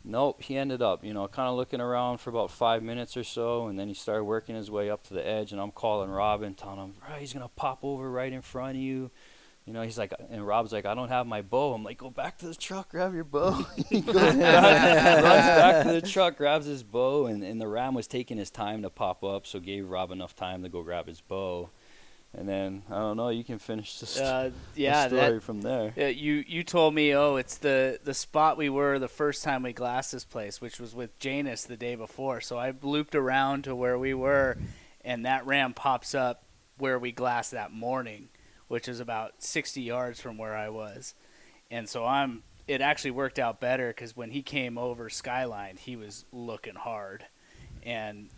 Nope, he ended up, kind of looking around for about 5 minutes or so, and then he started working his way up to the edge, and I'm calling Robin, telling him, right, he's going to pop over right in front of you. He's like, and Rob's like, I don't have my bow. I'm like, go back to the truck, grab your bow. He goes back, runs back to the truck, grabs his bow, and the ram was taking his time to pop up, so gave Rob enough time to go grab his bow. And then, I don't know, you can finish the story from there. You told me, it's the spot we were the first time we glassed this place, which was with Janus the day before. So I looped around to where we were, and that ram pops up where we glassed that morning, which is about 60 yards from where I was. And so it actually worked out better, because when he came over skyline, he was looking hard, and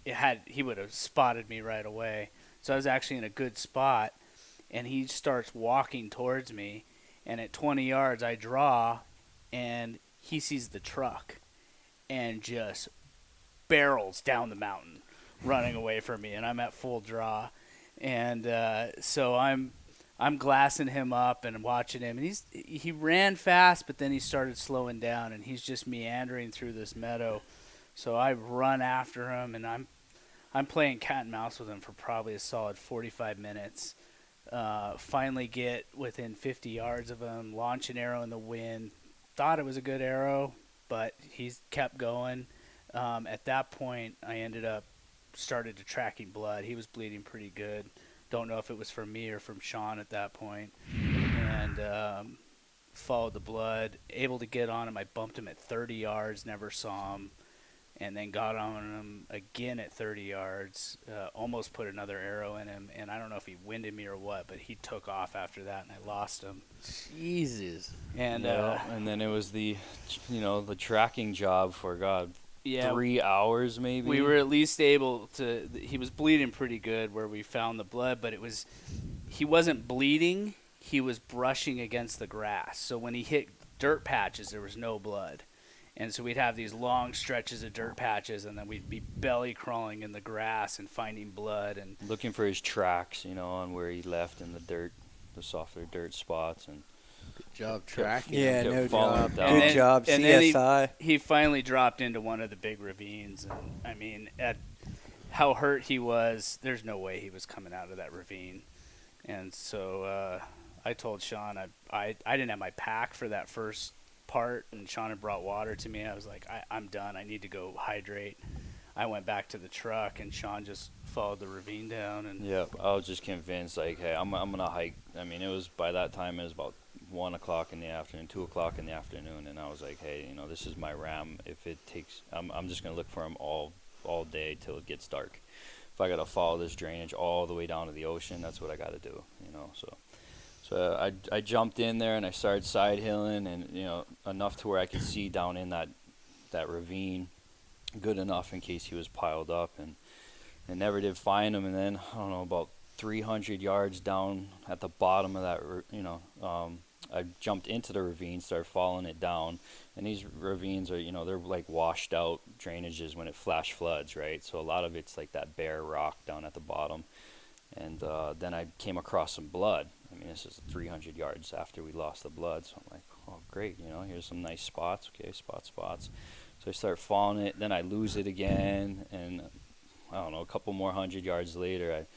he would have spotted me right away. So I was actually in a good spot, and he starts walking towards me, and at 20 yards I draw, and he sees the truck and just barrels down the mountain, running away from me, and I'm at full draw, and so I'm glassing him up and watching him, and he ran fast, but then he started slowing down, and he's just meandering through this meadow. So I run after him, and I'm playing cat and mouse with him for probably a solid 45 minutes. Finally get within 50 yards of him, launch an arrow in the wind. Thought it was a good arrow, but he's kept going. At that point, I started to tracking blood. He was bleeding pretty good. Don't know if it was from me or from Sean at that point. And followed the blood. Able to get on him. I bumped him at 30 yards, never saw him. And then got on him again at 30 yards. Almost put another arrow in him. And I don't know if he winded me or what, but he took off after that, and I lost him. Jesus. And and then it was the tracking job for, God, 3 hours maybe. We were at least able to. He was bleeding pretty good where we found the blood, but he wasn't bleeding. He was brushing against the grass. So when he hit dirt patches, there was no blood, and so we'd have these long stretches of dirt patches, and then we'd be belly crawling in the grass and finding blood and looking for his tracks, on where he left in the dirt, the softer dirt spots, and. Good job tracking. Yeah, kept no falling job. down. Good job, and then CSI. he finally dropped into one of the big ravines, and I mean, at how hurt he was, there's no way he was coming out of that ravine. And so I told Sean I didn't have my pack for that first part, and Sean had brought water to me. I was like, I'm done. I need to go hydrate. I went back to the truck, and Sean just followed the ravine down. And yeah, I was just convinced, like, hey, I'm gonna hike. I mean, it was by that time it was about 1 o'clock in the afternoon, 2 o'clock in the afternoon, and I was like, hey, this is my ram. If it takes, I'm just gonna look for him all day till it gets dark. If I gotta follow this drainage all the way down to the ocean, that's what I gotta do. So I jumped in there and I started side hilling, and enough to where I could see down in that ravine, good enough in case he was piled up, and never did find him. And then I don't know, about 300 yards down at the bottom of that, I jumped into the ravine, started following it down, and these ravines are, they're like washed out drainages when it flash floods, right? So a lot of it's like that bare rock down at the bottom. And then I came across some blood. I mean, this is 300 yards after we lost the blood, so I'm like, oh, great, here's some nice spots. Okay, spots. So I start following it, then I lose it again, and I don't know, a couple more 100 yards later,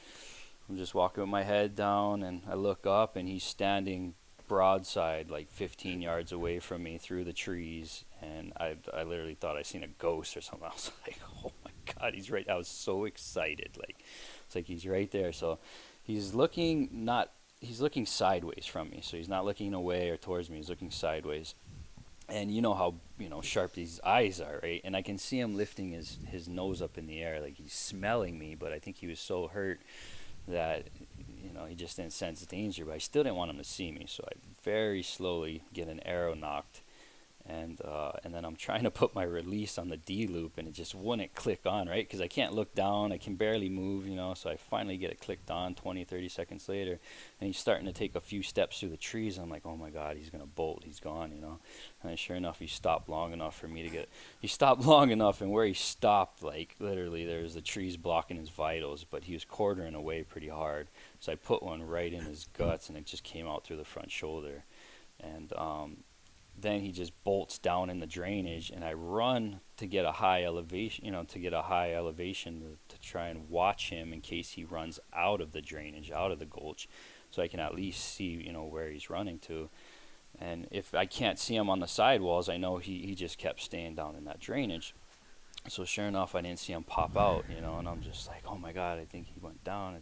I'm just walking with my head down, and I look up, and he's standing broadside, like 15 yards away from me through the trees, and I literally thought I seen a ghost or something. I was like, oh my God, he's right. I was so excited. Like, it's like he's right there. So he's looking sideways from me. So he's not looking away or towards me. He's looking sideways. And you know how, sharp these eyes are, right? And I can see him lifting his nose up in the air, like he's smelling me, but I think he was so hurt that, he just didn't sense danger, but I still didn't want him to see me. So I very slowly get an arrow knocked, and then I'm trying to put my release on the D loop, and it just wouldn't click on, right? Because I can't look down, I can barely move, so I finally get it clicked on 20, 30 seconds later, and he's starting to take a few steps through the trees. I'm like, oh my God, he's going to bolt, he's gone, And sure enough, he stopped long enough for me to he stopped long enough, and where he stopped, like, literally, there's the trees blocking his vitals, but he was quartering away pretty hard. So I put one right in his guts, and it just came out through the front shoulder. And then he just bolts down in the drainage, and I run to get a high elevation, to try and watch him in case he runs out of the drainage, out of the gulch, so I can at least see, where he's running to. And if I can't see him on the sidewalls, I know he just kept staying down in that drainage. So sure enough, I didn't see him pop out, and I'm just like, oh my God, I think he went down.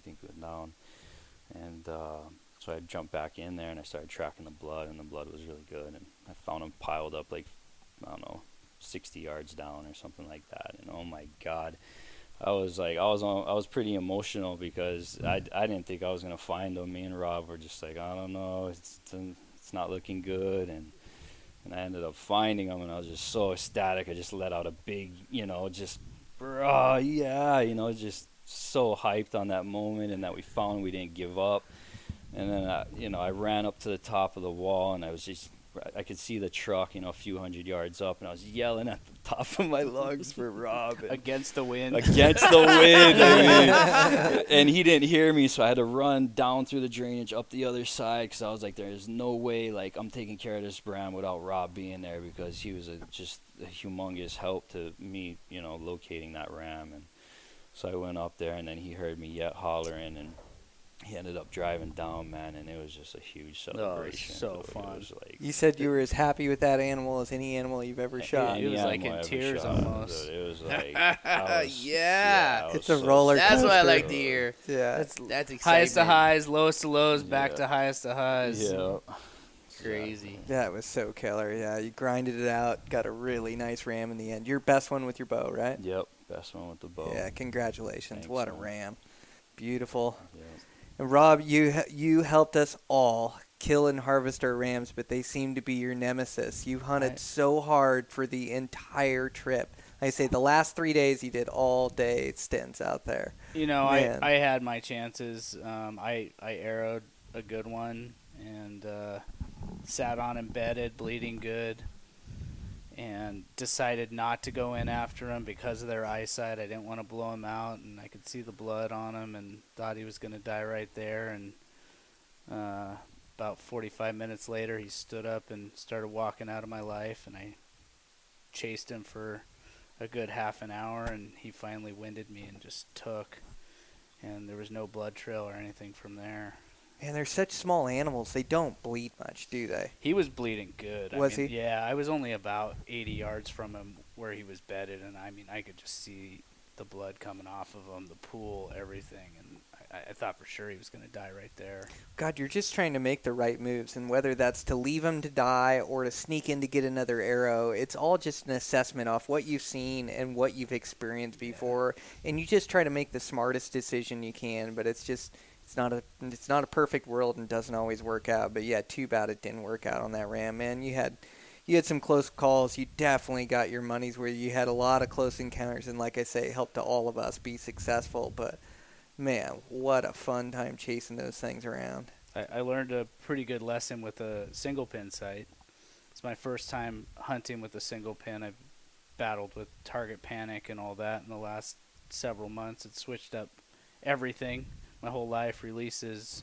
And so I jumped back in there, and I started tracking the blood, and the blood was really good. And I found him piled up, like, I don't know, 60 yards down or something like that. And oh my God, I was pretty emotional because I didn't think I was gonna find him. Me and Rob were just like, I don't know, it's not looking good, and I ended up finding him, and I was just so ecstatic. I just let out a big, just so hyped on that moment, and that we found, we didn't give up. And then I ran up to the top of the wall, and I was just I could see the truck, a few hundred yards up, and I was yelling at the top of my lungs for Rob. Against the wind. Against the wind. And he didn't hear me, so I had to run down through the drainage up the other side because I was like, there's no way I'm taking care of this brand without Rob being there, because he was just a humongous help to me, locating that ram. And so I went up there, and then he heard me hollering, and he ended up driving down, man, and it was just a huge celebration. So fun. It was like, You said you were as happy with that animal as any animal you've ever shot. He was like in animal I ever tears shot. almost. It was like, Yeah. It's a roller That's what I coaster. like to hear. Yeah. That's exciting. Highest to highs, lowest to lows, back Yeah. to highest to highs. Yeah. Crazy. That was so killer. Yeah, you grinded it out, got a really nice ram in the end. Your best one with your bow, right? Yep. Best one with the bow. Yeah, congratulations. Thanks, what a man. ram. Beautiful. Yeah. And Rob, you helped us all kill and harvest our rams, but they seem to be your nemesis. You hunted Right. so hard for the entire trip. Like I say, the last 3 days you did all day stints out there. Man. I had my chances. I arrowed a good one and sat on him bedded, bleeding good, and decided not to go in after him because of their eyesight. I didn't want to blow him out, and I could see the blood on him and thought he was going to die right there. And about 45 minutes later, he stood up and started walking out of my life, and I chased him for a good half an hour, and he finally winded me and just took. And there was no blood trail or anything from there. Man, they're such small animals. They don't bleed much, do they? He was bleeding good. Was he? Yeah, I was only about 80 yards from him where he was bedded, and I could just see the blood coming off of him, the pool, everything, and I thought for sure he was going to die right there. God, you're just trying to make the right moves, and whether that's to leave him to die or to sneak in to get another arrow, it's all just an assessment off what you've seen and what you've experienced before, and you just try to make the smartest decision you can, but it's not a perfect world and doesn't always work out. But yeah, too bad it didn't work out on that ram, man. You had some close calls. You definitely got your money's worth. You had a lot of close encounters, and like I say, helped to all of us be successful. But man, what a fun time chasing those things around. I learned a pretty good lesson with a single pin sight. It's my first time hunting with a single pin. I've battled with target panic and all that in the last several months. It switched up everything. My whole life, releases,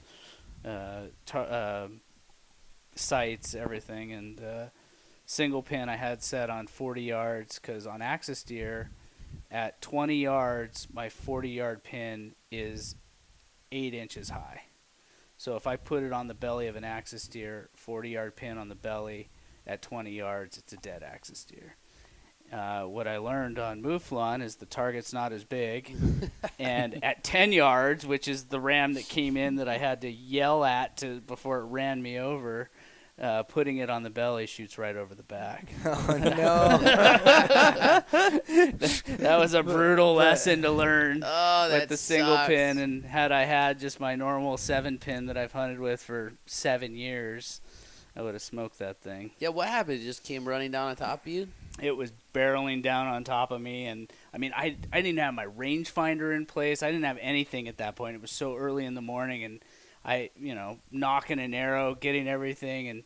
sights, everything, and single pin I had set on 40 yards because on axis deer, at 20 yards, my 40-yard pin is 8 inches high. So if I put it on the belly of an axis deer, 40-yard pin on the belly at 20 yards, it's a dead axis deer. What I learned on Mouflon is the target's not as big. And at 10 yards, which is the ram that came in that I had to yell at before it ran me over, putting it on the belly shoots right over the back. Oh, no. That was a brutal lesson to learn Oh, that with the single sucks. pin. And had I had just my normal 7-pin that I've hunted with for 7 years, I would have smoked that thing. Yeah, what happened? It just came running down on top of you? It was barreling down on top of me, and I didn't have my rangefinder in place. I didn't have anything at that point. It was so early in the morning, and I, knocking an arrow, getting everything, and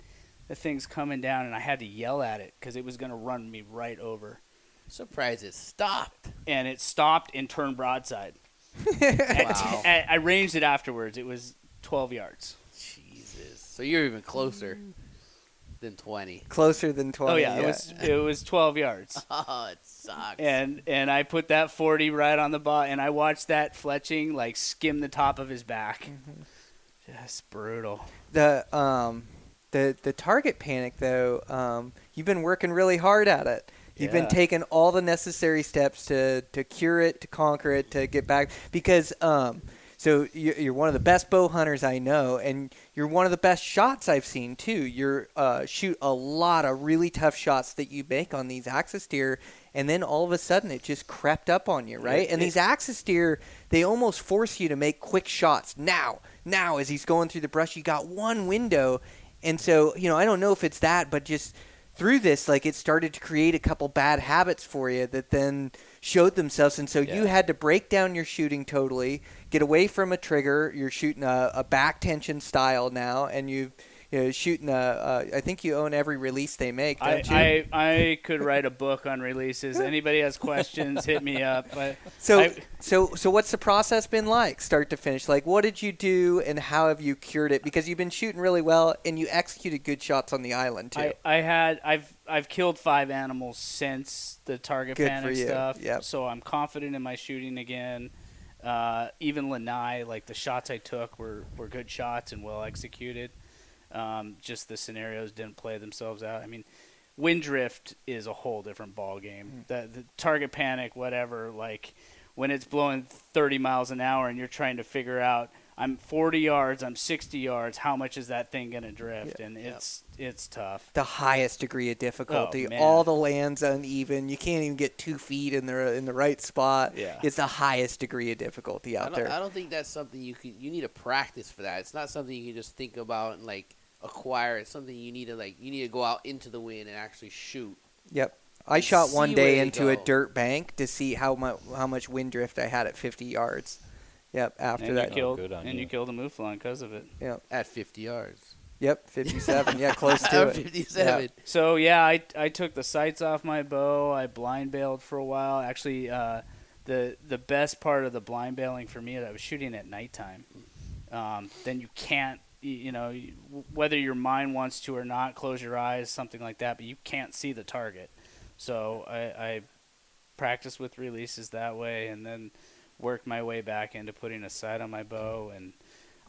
the thing's coming down, and I had to yell at it because it was going to run me right over. Surprised it stopped. And it stopped and turned broadside. Wow. I ranged it afterwards. It was 12 yards. Jesus. So you're even closer than 20. Closer than 20. Oh yeah, it was 12 yards. Oh, it sucks. And I put that 40 right on the bot, and I watched that fletching skim the top of his back. Just brutal. The target panic, though, you've been working really hard at it. You've been Yeah. taking all the necessary steps to cure it, to conquer it, to get back. Because so you're one of the best bow hunters I know, and you're one of the best shots I've seen, too. You're shoot a lot of really tough shots that you make on these axis deer, and then all of a sudden it just crept up on you, right? And these axis deer, they almost force you to make quick shots. Now, as he's going through the brush, you got one window. And so, I don't know if it's that, but just through this, it started to create a couple bad habits for you that then showed themselves. And so you had to break down your shooting totally, get away from a trigger. You're shooting a back tension style now, and you've shooting I think you own every release they make, don't you? I could write a book on releases. Anybody has questions, hit me up. So what's the process been like, start to finish? Like, what did you do, and how have you cured it? Because you've been shooting really well, and you executed good shots on the island too. I've killed 5 animals since the target Good panic for you. stuff. Yep. So I'm confident in my shooting again. Even Lanai, like the shots I took were good shots and well executed. Just the scenarios didn't play themselves out. I mean, wind drift is a whole different ball game. The target panic, whatever, like when it's blowing 30 miles an hour and you're trying to figure out, I'm 40 yards, I'm 60 yards, how much is that thing going to drift? And it's tough. The highest degree of difficulty. Oh, man. All the land's uneven. You can't even get 2 feet in the right spot. Yeah. It's the highest degree of difficulty out there. I don't think that's something you need to practice for that. It's not something you can just think about and like acquire. It's something you need to go out into the wind and actually shoot. Yep. I shot one See day where you into a go. dirt bank to see how much wind drift I had at 50 yards. Yep. After And that. you killed, good on and you. you killed a Mouflon because of it. Yep. At 50 yards. Yep. 57. Yeah, close to it. 57. Yeah. So yeah, I took the sights off my bow. I blind bailed for a while. Actually, the best part of the blind bailing for me is I was shooting at nighttime. Then you can't, whether your mind wants to or not, close your eyes, something like that. But you can't see the target. So I practiced with releases that way, and then worked my way back into putting a sight on my bow. And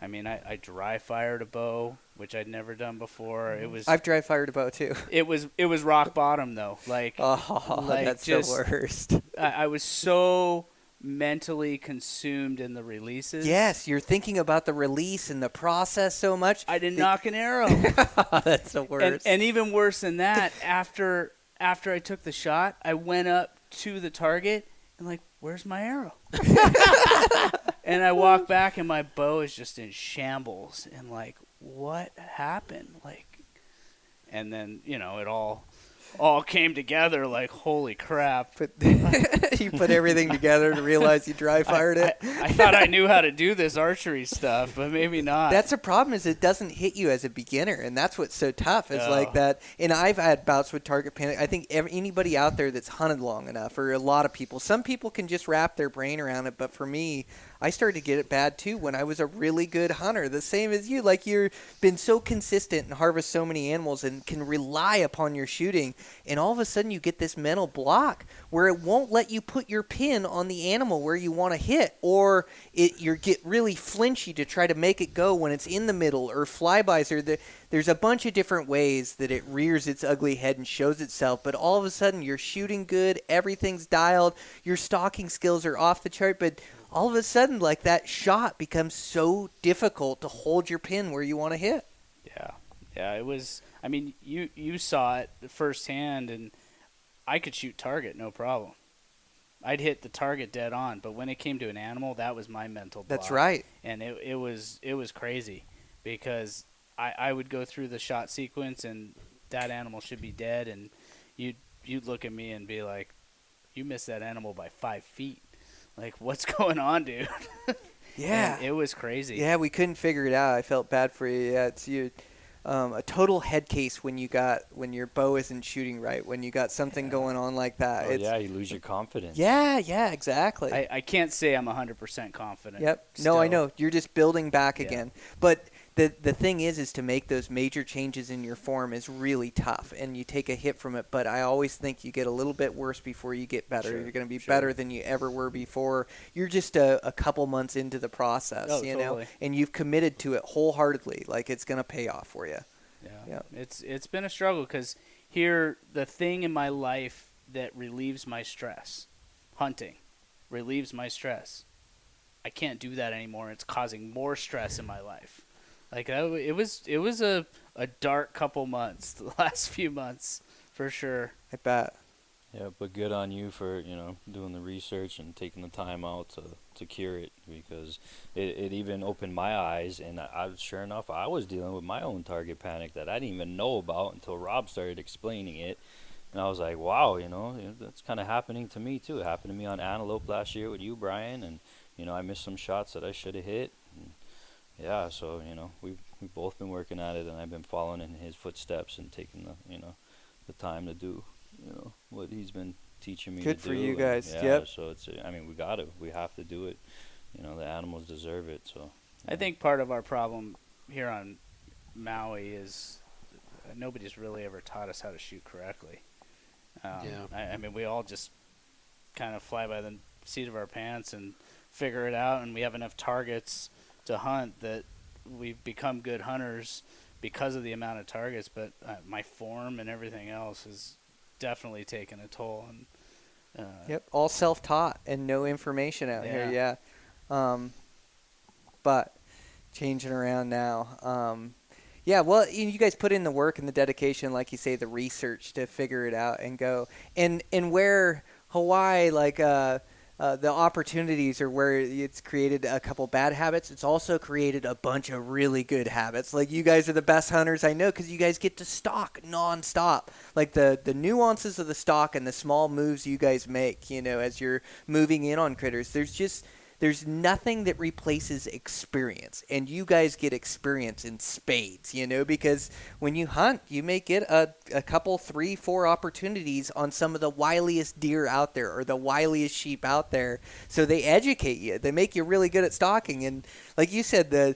I mean, I dry fired a bow, which I'd never done before. I've dry fired a bow too. It was rock bottom though. Like, That's just, the worst. I was so mentally consumed in the releases. Yes, you're thinking about the release and the process so much. I didn't knock an arrow. That's the worst. And even worse than that, after I took the shot, I went up to the target and like, where's my arrow? And I walk back and my bow is just in shambles and like, what happened? Like, and then, it all came together like, holy crap. You put everything together to realize you dry fired it. I thought I knew how to do this archery stuff, but maybe not. That's the problem, is it doesn't hit you as a beginner, and that's what's so tough. It's Oh. like that. And I've had bouts with target panic. I think anybody out there that's hunted long enough, or a lot of people, some people can just wrap their brain around it, but for me, I started to get it bad too when I was a really good hunter, the same as you. Like, you've been so consistent and harvest so many animals and can rely upon your shooting, and all of a sudden you get this mental block where it won't let you put your pin on the animal where you want to hit, or you get really flinchy to try to make it go when it's in the middle, or flybys, or there's a bunch of different ways that it rears its ugly head and shows itself, but all of a sudden you're shooting good, everything's dialed, your stalking skills are off the chart, but all of a sudden, like, that shot becomes so difficult to hold your pin where you want to hit. Yeah, it was. I mean, you saw it firsthand, and I could shoot target, no problem. I'd hit the target dead on, but when it came to an animal, that was my mental block. That's right. And it was crazy, because I would go through the shot sequence, and that animal should be dead, and you'd look at me and be like, you missed that animal by 5 feet. Like, what's going on, dude? Yeah. And it was crazy. Yeah, we couldn't figure it out. I felt bad for you. Yeah, it's you. A total head case when your bow isn't shooting right, when you got something going on like that. Oh, yeah, you lose your confidence. Yeah, exactly. I can't say I'm 100% confident. Yep. Still. No, I know. You're just building back Yeah. again. But the thing is to make those major changes in your form is really tough, and you take a hit from it. But I always think you get a little bit worse before you get better. Sure, You're going to be sure. better than you ever were before. You're just a couple months into the process, Oh, you totally. know, and you've committed to it wholeheartedly. Like, it's going to pay off for you. Yeah. It's been a struggle, because here, the thing in my life that relieves my stress, hunting, relieves my stress. I can't do that anymore. It's causing more stress in my life. Like, it was a dark couple months, the last few months, for sure. I bet. Yeah, but good on you for, doing the research and taking the time out to cure it, because it even opened my eyes, and sure enough, I was dealing with my own target panic that I didn't even know about until Rob started explaining it. And I was like, wow, that's kind of happening to me too. It happened to me on antelope last year with you, Brian, and, I missed some shots that I should have hit. And yeah, so, we've both been working at it, and I've been following in his footsteps and taking the time to do what he's been teaching me Good to for do. you And, guys. yeah, Yep. so it's we have to do it. The animals deserve it. So I think part of our problem here on Maui is nobody's really ever taught us how to shoot correctly. I mean, we all just kind of fly by the seat of our pants and figure it out, and we have enough targets to hunt that we've become good hunters because of the amount of targets. But my form and everything else has definitely taken a toll. And Yep, all self-taught and no information out here. Yeah, but changing around now. Yeah, well, you guys put in the work and the dedication, like you say, the research to figure it out and go. And where Hawaii, like the opportunities are where it's created a couple bad habits, it's also created a bunch of really good habits. Like you guys are the best hunters I know because you guys get to stalk nonstop. Like the nuances of the stalk and the small moves you guys make, as you're moving in on critters. There's nothing that replaces experience, and you guys get experience in spades, because when you hunt, you may get a couple, 3, 4 opportunities on some of the wiliest deer out there or the wiliest sheep out there. So they educate you. They make you really good at stalking, and like you said, the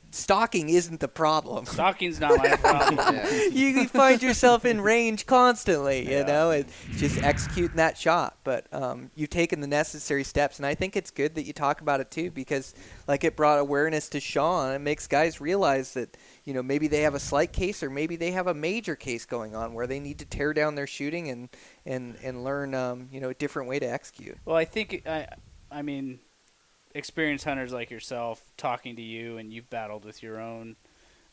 stalking isn't the problem. stalking's not my problem. You find yourself in range constantly, and just executing that shot. But you've taken the necessary steps, and I think it's good that you talk about it too, because like it brought awareness to Sean. It makes guys realize that maybe they have a slight case or maybe they have a major case going on where they need to tear down their shooting and learn a different way to execute. Well, I think I mean, experienced hunters like yourself talking to you, and you've battled with your own.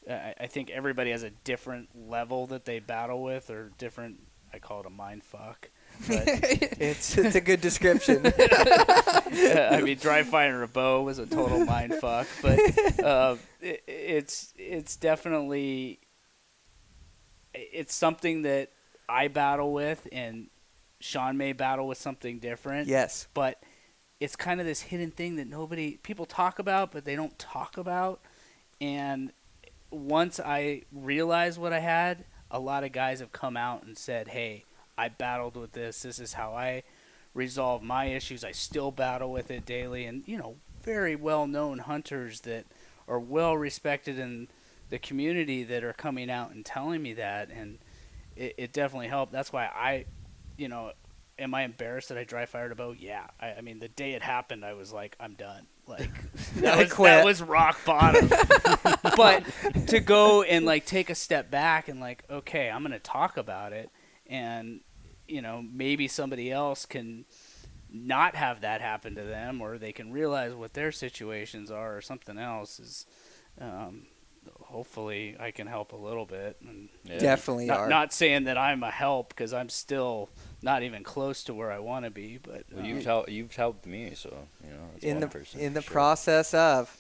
I think everybody has a different level that they battle with, or different. I call it a mind fuck. But it's a good description. I mean, dry firing a bow was a total mind fuck, but it's definitely something that I battle with, and Sean may battle with something different. Yes, but it's kind of this hidden thing that people talk about, but they don't talk about. And once I realized what I had, a lot of guys have come out and said, hey, I battled with this. This is how I resolve my issues. I still battle with it daily. And, very well-known hunters that are well-respected in the community that are coming out and telling me that. And it definitely helped. That's why am I embarrassed that I dry fired a bow? Yeah. I mean, the day it happened, I was like, I'm done. Like, that was rock bottom. But to go and, take a step back and, okay, I'm going to talk about it. And, maybe somebody else can not have that happen to them, or they can realize what their situations are, or something else is hopefully I can help a little bit. And definitely not saying that I'm a help, because I'm still not even close to where I want to be. But you've helped me, so that's in the process of.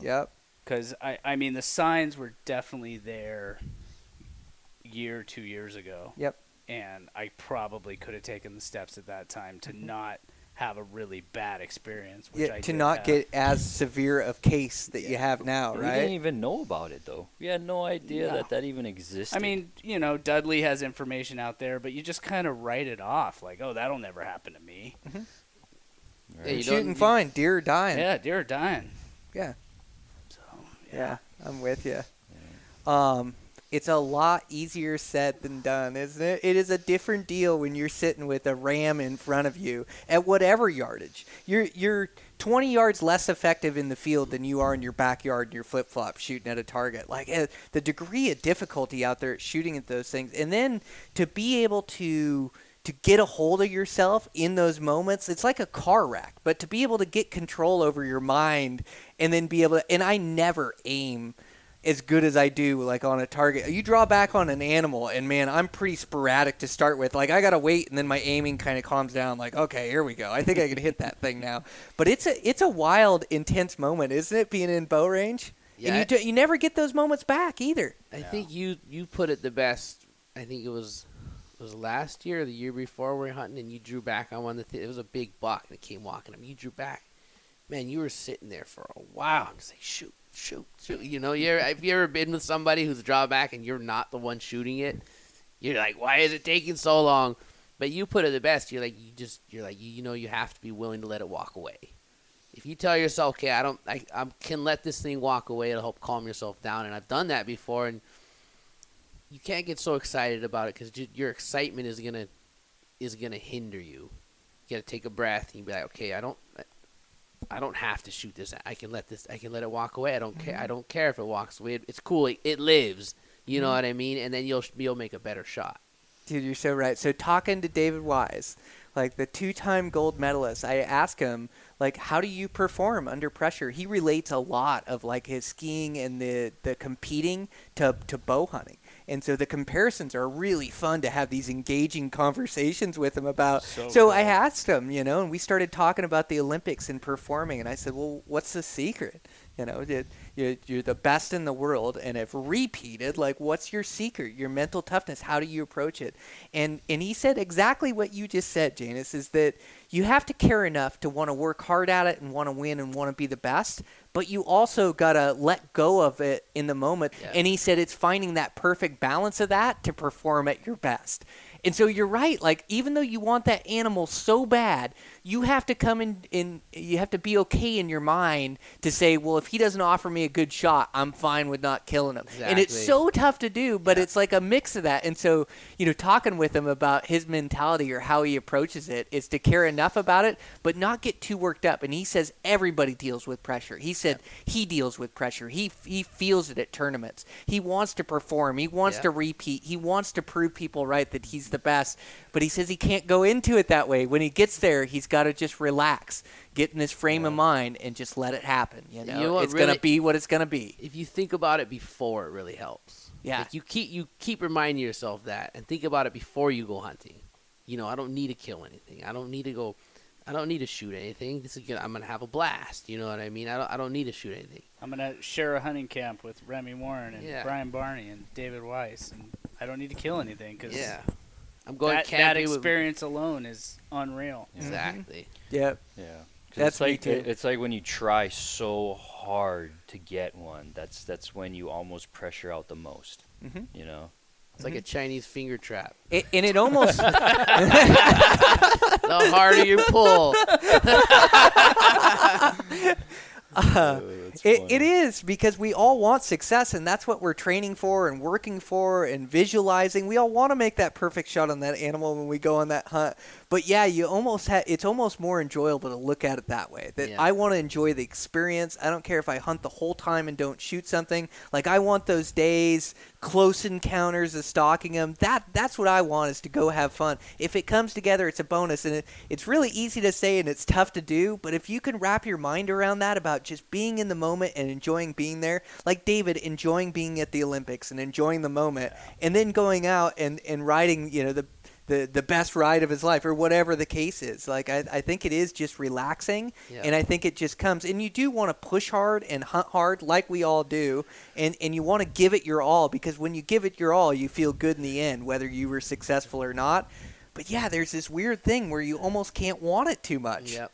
Yep. Because I mean, the signs were definitely there 2 years ago. Yep. And I probably could have taken the steps at that time to not have a really bad experience. To not get as severe of case that you have now, right? We didn't even know about it, though. We had no idea that even existed. I mean, Dudley has information out there, but you just kind of write it off, like, oh, that'll never happen to me. Mm-hmm. Right. Yeah, you're shooting fine. Deer are dying. Yeah, deer are dying. Yeah. So, yeah, I'm with you. Yeah. It's a lot easier said than done, isn't it? It is a different deal when you're sitting with a ram in front of you at whatever yardage. You're 20 yards less effective in the field than you are in your backyard in your flip-flop shooting at a target. The degree of difficulty out there at shooting at those things. And then to be able to get a hold of yourself in those moments, it's like a car wreck. But to be able to get control over your mind and then be able to – and I never aim – as good as I do, on a target. You draw back on an animal, and, man, I'm pretty sporadic to start with. I got to wait, and then my aiming kind of calms down. Okay, here we go. I think I can hit that thing now. But it's a wild, intense moment, isn't it, being in bow range? Yeah. And you never get those moments back either. I think you put it the best. I think it was last year or the year before we were hunting, and you drew back on one. It was a big buck that came walking up. You drew back. man, you were sitting there for a while. And just like, shoot. You know, have you ever been with somebody who's draw back and you're not the one shooting it? You're like, why is it taking so long? But you put it the best. You're like, you have to be willing to let it walk away. If you tell yourself, okay, I can let this thing walk away, it'll help calm yourself down. And I've done that before, and you can't get so excited about it because your excitement is gonna hinder you. You got to take a breath and be like, okay, I don't have to shoot this. I can let it walk away. I don't care. I don't care if it walks away. It's cool. It lives. You know what I mean? And then you'll make a better shot. Dude, you're so right. So talking to David Wise, like the 2-time gold medalist, I asked him, like, how do you perform under pressure? He relates a lot of like his skiing and the competing to bow hunting. And so the comparisons are really fun to have these engaging conversations with him about. So cool. I asked him, and we started talking about the Olympics and performing. And I said, well, what's the secret? You're the best in the world and have repeated. Like, what's your secret? Your mental toughness. How do you approach it? And he said exactly what you just said, Janus, is that you have to care enough to want to work hard at it and want to win and want to be the best. But you also got to let go of it in the moment. Yeah. And he said it's finding that perfect balance of that to perform at your best. And so you're right. Like, even though you want that animal so bad, you have to come in you have to be okay in your mind to say, well, if he doesn't offer me a good shot, I'm fine with not killing him. Exactly. And it's so tough to do, but it's like a mix of that. And so, talking with him about his mentality or how he approaches it is to care enough about it, but not get too worked up. And he says everybody deals with pressure. He said he deals with pressure. He feels it at tournaments. He wants to perform. He wants to repeat. He wants to prove people right that he's the best. But he says he can't go into it that way. When he gets there, he's got to just relax, get in his frame of mind, and just let it happen. You know it's going to be what it's going to be. If you think about it before, it really helps. Yeah. Like you keep reminding yourself that, and think about it before you go hunting. I don't need to kill anything. I don't need to shoot anything. I'm going to have a blast. You know what I mean? I don't need to shoot anything. I'm going to share a hunting camp with Remy Warren and Brian Barney and David Weiss, and I don't need to kill anything because I'm going that camping. experience alone is unreal. Exactly. Yep. Yeah. That's me me too. It's like when you try so hard to get one. That's when you almost pressure out the most. Mm-hmm. It's like a Chinese finger trap. And it almost the harder you pull. It is, because we all want success, and that's what we're training for and working for and visualizing. We all want to make that perfect shot on that animal when we go on that hunt. But yeah, it's almost more enjoyable to look at it that way. That I want to enjoy the experience. I don't care if I hunt the whole time and don't shoot something. Like, I want those days, close encounters of stalking them. That's what I want, is to go have fun. If it comes together, it's a bonus. And it's really easy to say and it's tough to do. But if you can wrap your mind around that, about just being in the moment and enjoying being there, like David enjoying being at the Olympics and enjoying the moment, and then going out and riding, the best ride of his life, or whatever the case is. Like, I think it is just relaxing, and I think it just comes. And you do want to push hard and hunt hard, like we all do, and you want to give it your all, because when you give it your all, you feel good in the end, whether you were successful or not. But yeah, there's this weird thing where you almost can't want it too much. Yep.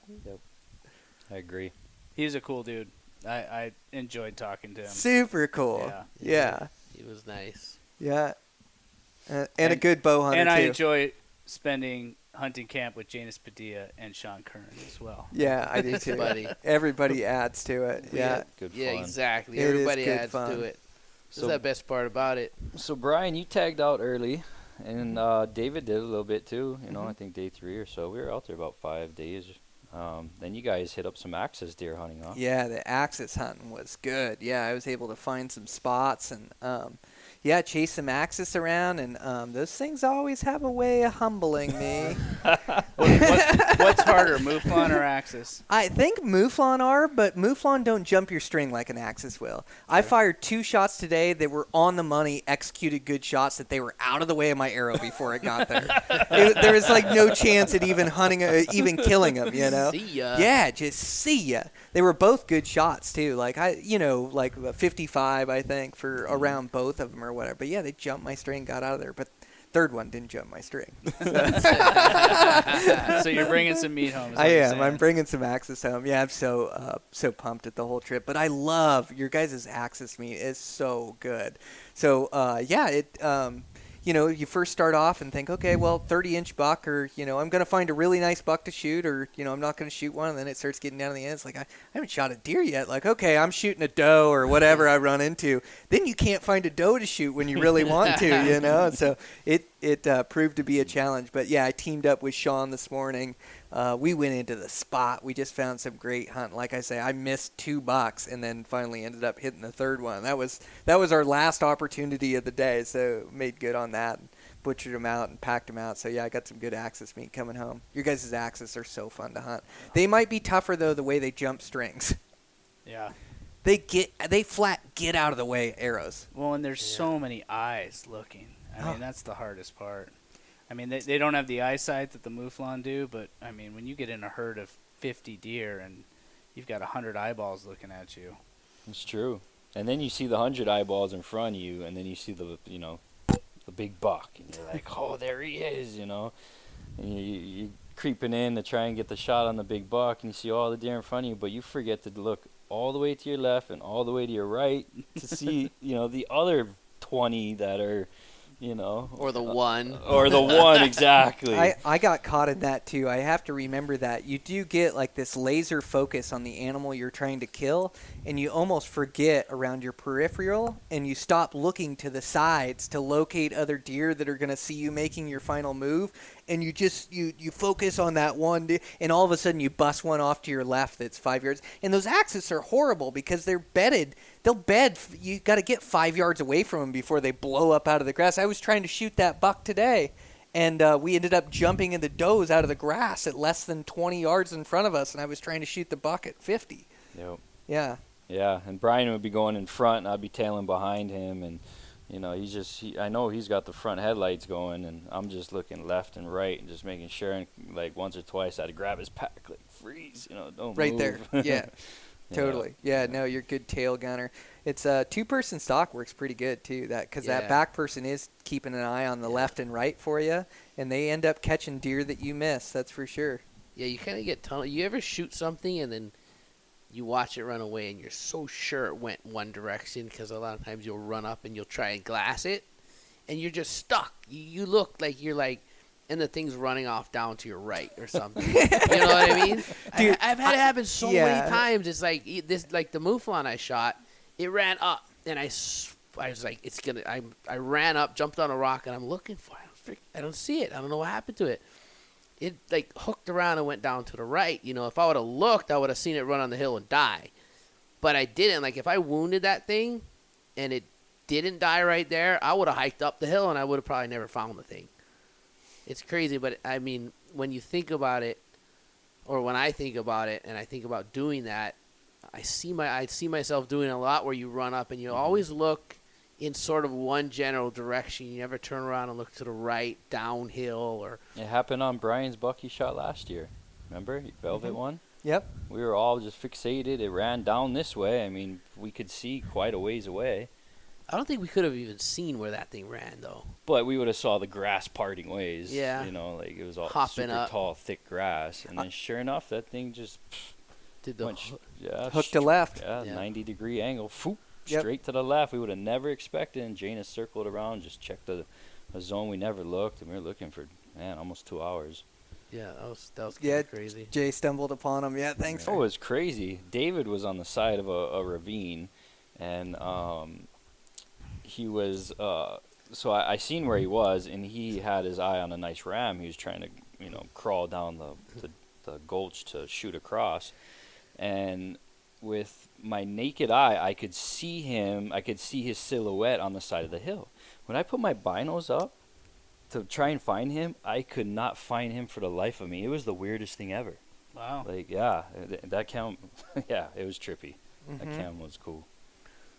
I agree. He's a cool dude. I enjoyed talking to him. Super cool. Yeah. He was nice. Yeah. And a good bow hunter, and too. I enjoy spending hunting camp with Janus Padilla and Sean Curran as well. Yeah, I do too. Everybody adds to it. Yeah. Good fun. Yeah, exactly. It Everybody is good adds fun. to it. So- That's the best part about it. So Brian, you tagged out early, and David did a little bit too. I think day 3 or so. We were out there about 5 days. Then you guys hit up some axis deer hunting, huh? Yeah, the axis hunting was good. Yeah, I was able to find some spots and chase some axis around, and those things always have a way of humbling me. What's harder, Mouflon or Axis? I think Mouflon are, but Mouflon don't jump your string like an axis will. I fired 2 shots today that were on the money, executed good shots, that they were out of the way of my arrow before it got there. There was like no chance at even hunting, even killing them, See ya. Yeah, just see ya. They were both good shots too. Like like 55, I think, for around both of them or whatever. But yeah, they jumped my string, got out of there. But Third one didn't jump my string. So you're bringing some meat home. I am. I'm bringing some Axis home. Yeah, I'm so pumped at the whole trip. But I love your guys' Axis meat. It's so good. So you first start off and think, okay, well, 30-inch buck, or I'm going to find a really nice buck to shoot, or I'm not going to shoot one, and then it starts getting down to the end. It's like I haven't shot a deer yet. Like, okay, I'm shooting a doe or whatever I run into. Then you can't find a doe to shoot when you really want to, So it proved to be a challenge. But yeah, I teamed up with Sean this morning. We went into the spot. We just found some great hunt. Like I say, I missed 2 bucks and then finally ended up hitting the third one. That was our last opportunity of the day, so made good on that. And butchered them out and packed them out. So yeah, I got some good Axis meat coming home. Your guys' Axis are so fun to hunt. They might be tougher though the way they jump strings. Yeah. They flat get out of the way arrows. Well, and there's so many eyes looking. I mean, that's the hardest part. I mean, they don't have the eyesight that the Mouflon do, but, I mean, when you get in a herd of 50 deer and you've got 100 eyeballs looking at you. It's true. And then you see the 100 eyeballs in front of you, and then you see the big buck, and you're like, oh, there he is, And you're creeping in to try and get the shot on the big buck, and you see all the deer in front of you, but you forget to look all the way to your left and all the way to your right to see, the other 20 that are, or the one. Or the one, exactly. I got caught in that too. I have to remember that. You do get like this laser focus on the animal you're trying to kill, and you almost forget around your peripheral, and you stop looking to the sides to locate other deer that are going to see you making your final move, and you just you focus on that one deer, and all of a sudden you bust one off to your left that's 5 yards. And those Axis are horrible because they're bedded. They'll bed. You got to get 5 yards away from them before they blow up out of the grass. I was trying to shoot that buck today, and we ended up jumping in the does out of the grass at less than 20 yards in front of us, and I was trying to shoot the buck at 50. Yep. Yeah. Yeah, and Brian would be going in front, and I'd be tailing behind him, and I know he's got the front headlights going, and I'm just looking left and right and just making sure, and like once or twice I'd grab his pack, like freeze, don't right move. There. Yeah. Totally. Yeah, no, you're a good tail gunner. It's a 2-person stalk works pretty good too. Because that back person is keeping an eye on the left and right for you, and they end up catching deer that you miss. That's for sure. Yeah, you kind of get tunnel. You ever shoot something and then you watch it run away, and you're so sure it went one direction because a lot of times you'll run up and you'll try and glass it, and you're just stuck. You look like you're like. And the thing's running off down to your right or something. You know what I mean? Dude, I've had it happen so many times. It's like like the Mouflon I shot. It ran up, and I was like, it's gonna. I ran up, jumped on a rock, and I'm looking for it. I don't see it. I don't know what happened to it. It like hooked around and went down to the right. If I would have looked, I would have seen it run on the hill and die. But I didn't. Like if I wounded that thing, and it didn't die right there, I would have hiked up the hill, and I would have probably never found the thing. It's crazy, but I mean, when you think about it, or when I think about it, and I think about doing that, I see myself doing a lot where you run up and you always look in sort of one general direction. You never turn around and look to the right, downhill, or. It happened on Brian's buck he shot last year. Remember, Velvet one? Yep. We were all just fixated. It ran down this way. I mean, we could see quite a ways away. I don't think we could have even seen where that thing ran, though. But we would have saw the grass parting ways. Yeah. Like it was all hopping super up. tall, thick grass. And then sure enough, that thing just hook to left. Yeah, 90-degree angle. Foop, Yep. straight to the left. We would have never expected. And Janus circled around, just checked a zone we never looked. And we were looking for, almost 2 hours. Yeah, that was kind of crazy. Jay stumbled upon him. Yeah, thanks. Oh, it was crazy. David was on the side of a ravine, and he was so I seen where he was, and he had his eye on a nice ram. He was trying to crawl down the gulch to shoot across, and with my naked eye I could see him. I could see his silhouette on the side of the hill. When I put my binos up to try and find him, I could not find him for the life of me. It was the weirdest thing ever. Wow. Like that cam it was trippy. That cam was cool.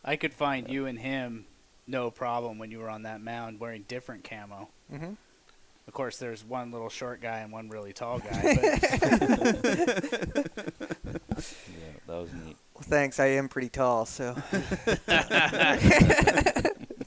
I could find you and him no problem when you were on that mound wearing different camo. Mm-hmm. Of course, there's one little short guy and one really tall guy. Yeah, that was neat. Well, thanks. I am pretty tall, so.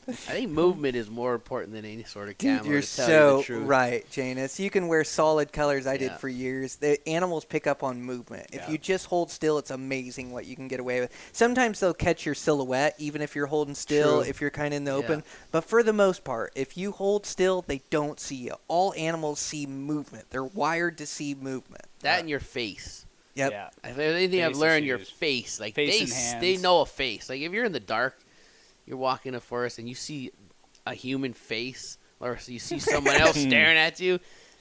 I think movement is more important than any sort of camo. Dude, you're to tell you the so truth. right, Janus. You can wear solid colors. I did Yeah. for years. The animals pick up on movement. If you just hold still, it's amazing what you can get away with. Sometimes they'll catch your silhouette, even if you're holding still, True. if you're kind of in the open. Yeah. But for the most part, if you hold still, they don't see you. All animals see movement. They're wired to see movement. That and your face. Yep. Yeah. If there's anything I've Face learned, your issues. face. Like Face and hands. they know a face. Like if you're in the dark, you're walking a forest and you see a human face, or you see someone else staring at you,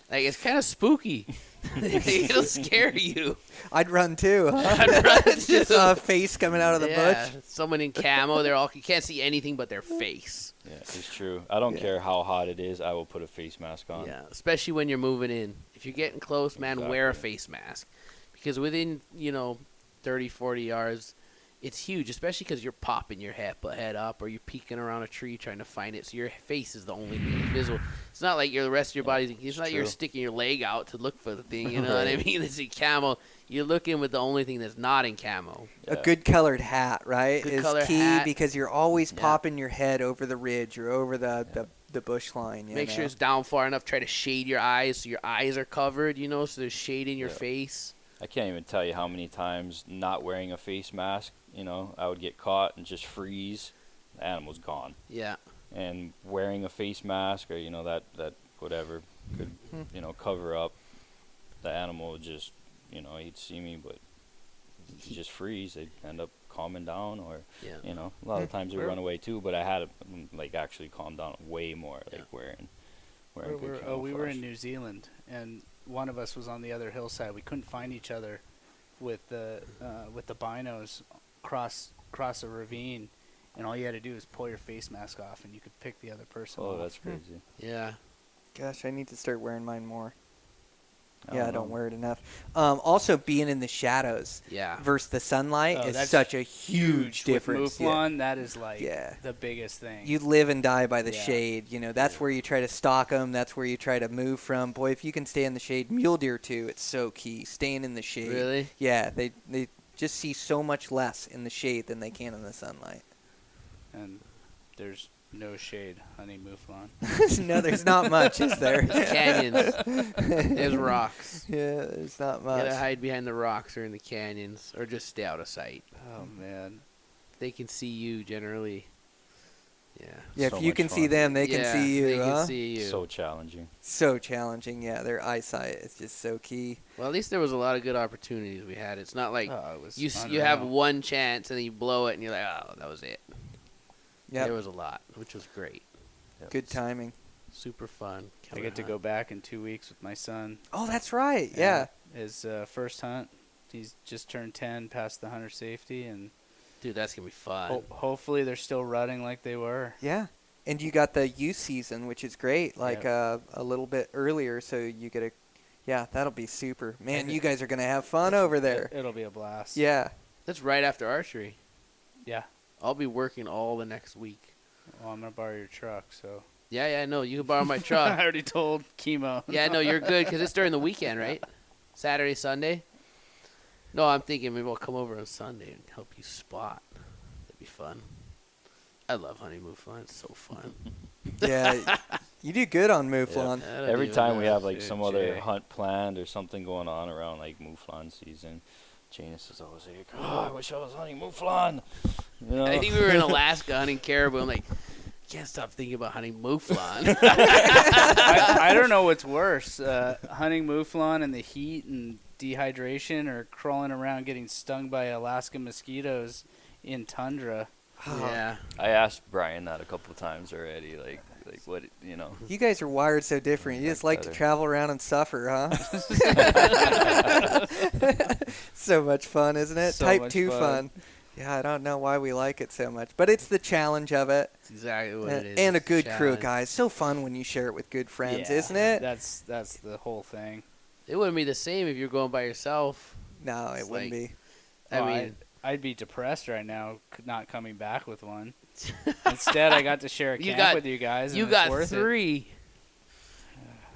like it's kind of spooky. It'll scare you. I'd run too. Huh? I'd run It's just a face coming out of the Yeah, bush. someone in camo, you can't see anything but their face. Yeah, it's true. I don't care how hot it is. I will put a face mask on. Yeah, especially when you're moving in. If you're getting close, man, wear a Exactly. face mask. Because within, 30, 40 yards, it's huge, especially because you're popping your head up or you're peeking around a tree trying to find it. So your face is the only thing that's visible. It's not like the rest of your body. It's not you're true. sticking your leg out to look for the thing. You know what I mean? It's in camo. You're looking with the only thing that's not in camo. A good colored hat, right, Good is colored key hat. because you're always Yeah. popping your head over the ridge or over the bush line. You Make know? sure it's down far enough. Try to shade your eyes so your eyes are covered, so there's shade in your Yeah. face. I can't even tell you how many times not wearing a face mask, I would get caught and just freeze. The animal's gone. Yeah. And wearing a face mask or, that whatever could, cover up the animal, would just, he'd see me, but he'd just freeze. They'd end up calming down or, Yeah. a lot of times they run away too, but I had to, actually calm down way more, wearing good We were in camouflage. New Zealand, and one of us was on the other hillside. We couldn't find each other with the binos cross a ravine, and all you had to do was pull your face mask off, and you could pick the other person. Oh, off. that's crazy. Yeah. Gosh, I need to start wearing mine more. I Yeah, don't I don't know. wear it enough. Also, being in the shadows Yeah. versus the sunlight Oh, is that's such a huge difference. With Mouflon, that is Yeah. the biggest thing. You live and die by the Yeah. shade. That's where you try to stalk them. That's where you try to move from. Boy, if you can stay in the shade, mule deer too, it's so key. Staying in the shade. Really? Yeah, they just see so much less in the shade than they can in the sunlight. And there's no shade hunting Mouflon. No, there's not much, is there? Canyons. There's rocks. Yeah, there's not You much. gotta hide behind the rocks or in the canyons, or just stay out of sight. Oh man. They can see you generally. Yeah. Yeah, So if you much can see fun. them, they can Yeah, see you. They huh? can see you. So challenging. So challenging. Yeah, their eyesight is just so key. Well, at least there was a lot of good opportunities we had. It's not like Oh, it was you have unreal. one chance and then you blow it and you're like, oh, that was it. Yep. There was a lot, which was great. Good timing. Super fun. I get to go back in 2 weeks with my son. Oh, that's right. Yeah. His first hunt. He's just turned 10, passed the hunter safety, and Dude, that's going to be fun. hopefully they're still rutting like they were. Yeah. And you got the youth season, which is great, like a little bit earlier, so you get yeah, that'll be super. Man, you guys are going to have fun over there. It'll be a blast. Yeah. That's right after archery. Yeah. I'll be working all the next week. Well, I'm going to borrow your truck, so. Yeah, no, you can borrow my I truck. already told Chemo. Yeah, no, you're good because it's during the weekend, right? Saturday, Sunday? No, I'm thinking maybe I'll come over on Sunday and help you spot. That'd be fun. I love hunting Mouflon. It's so fun. Yeah. You do good on Mouflon. Yeah, Every time we have Dude, some other Jay. hunt planned or something going on around Mouflon season, Janus is always like, "Oh, I wish I was hunting Mouflon." I think we were in Alaska hunting caribou. I'm like, can't stop thinking about hunting Mouflon. I don't know what's worse, hunting Mouflon in the heat and dehydration, or crawling around getting stung by Alaska mosquitoes in tundra. Yeah. I asked Brian that a couple of times already, like what, You guys are wired so different. You just like to better. travel around and suffer, huh? So much fun, isn't it? So Type much 2 fun. fun. Yeah, I don't know why we like it so much, but it's the challenge of it. That's exactly what it is. And a It's good crew, challenge. guys. So fun when you share it with good friends, Yeah, isn't it? That's the whole thing. It wouldn't be the same if you're going by yourself. No, it It's wouldn't like- be. I Oh, mean, I'd be depressed right now, not coming back with one. Instead, I got to share a You camp got- with you guys. And you it's got worth 3.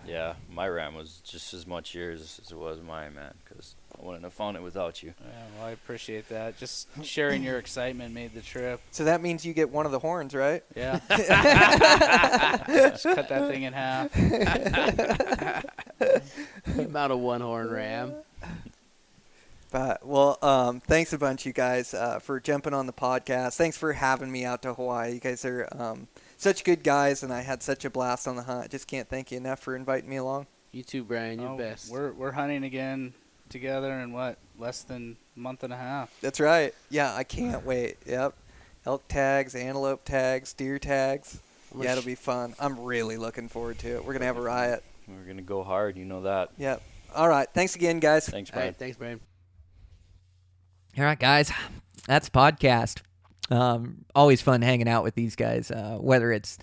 Yeah, my ram was just as much yours as it was mine, man, because I wouldn't have found it without you. Yeah, well, I appreciate that. Just sharing your excitement made the trip. So that means you get one of the horns, right? Yeah. Just cut that thing in half. The amount of one horn ram. But, well, thanks a bunch, you guys, for jumping on the podcast. Thanks for having me out to Hawaii. You guys are such good guys, and I had such a blast on the hunt. I just can't thank you enough for inviting me along. You too, Brian. You're best. We're hunting again together in less than a month and a half. That's right. Yeah, I can't wait. Yep. Elk tags, antelope tags, deer tags. Yeah, it'll be fun. I'm really looking forward to it. We're going to have a riot. We're going to go hard. You know that. Yep. All right. Thanks again, guys. Thanks, All Brian. right, thanks, Brian. All right, guys, that's podcast. Always fun hanging out with these guys, whether it's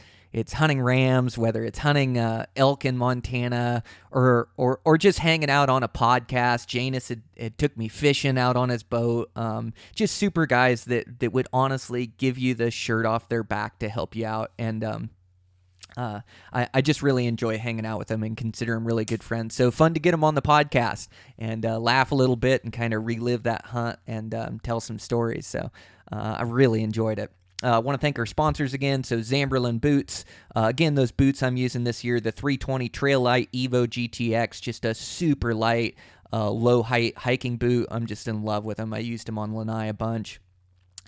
hunting rams, whether it's hunting elk in Montana, or just hanging out on a podcast. Janus had took me fishing out on his boat. Just super guys that would honestly give you the shirt off their back to help you out. And I just really enjoy hanging out with them and consider them really good friends. So fun to get them on the podcast and laugh a little bit and kind of relive that hunt and tell some stories. So I really enjoyed it. I want to thank our sponsors again. So Zamberlan Boots. Again, those boots I'm using this year, the 320 Trail Light Evo GTX, just a super light, low height hiking boot. I'm just in love with them. I used them on Lanai a bunch.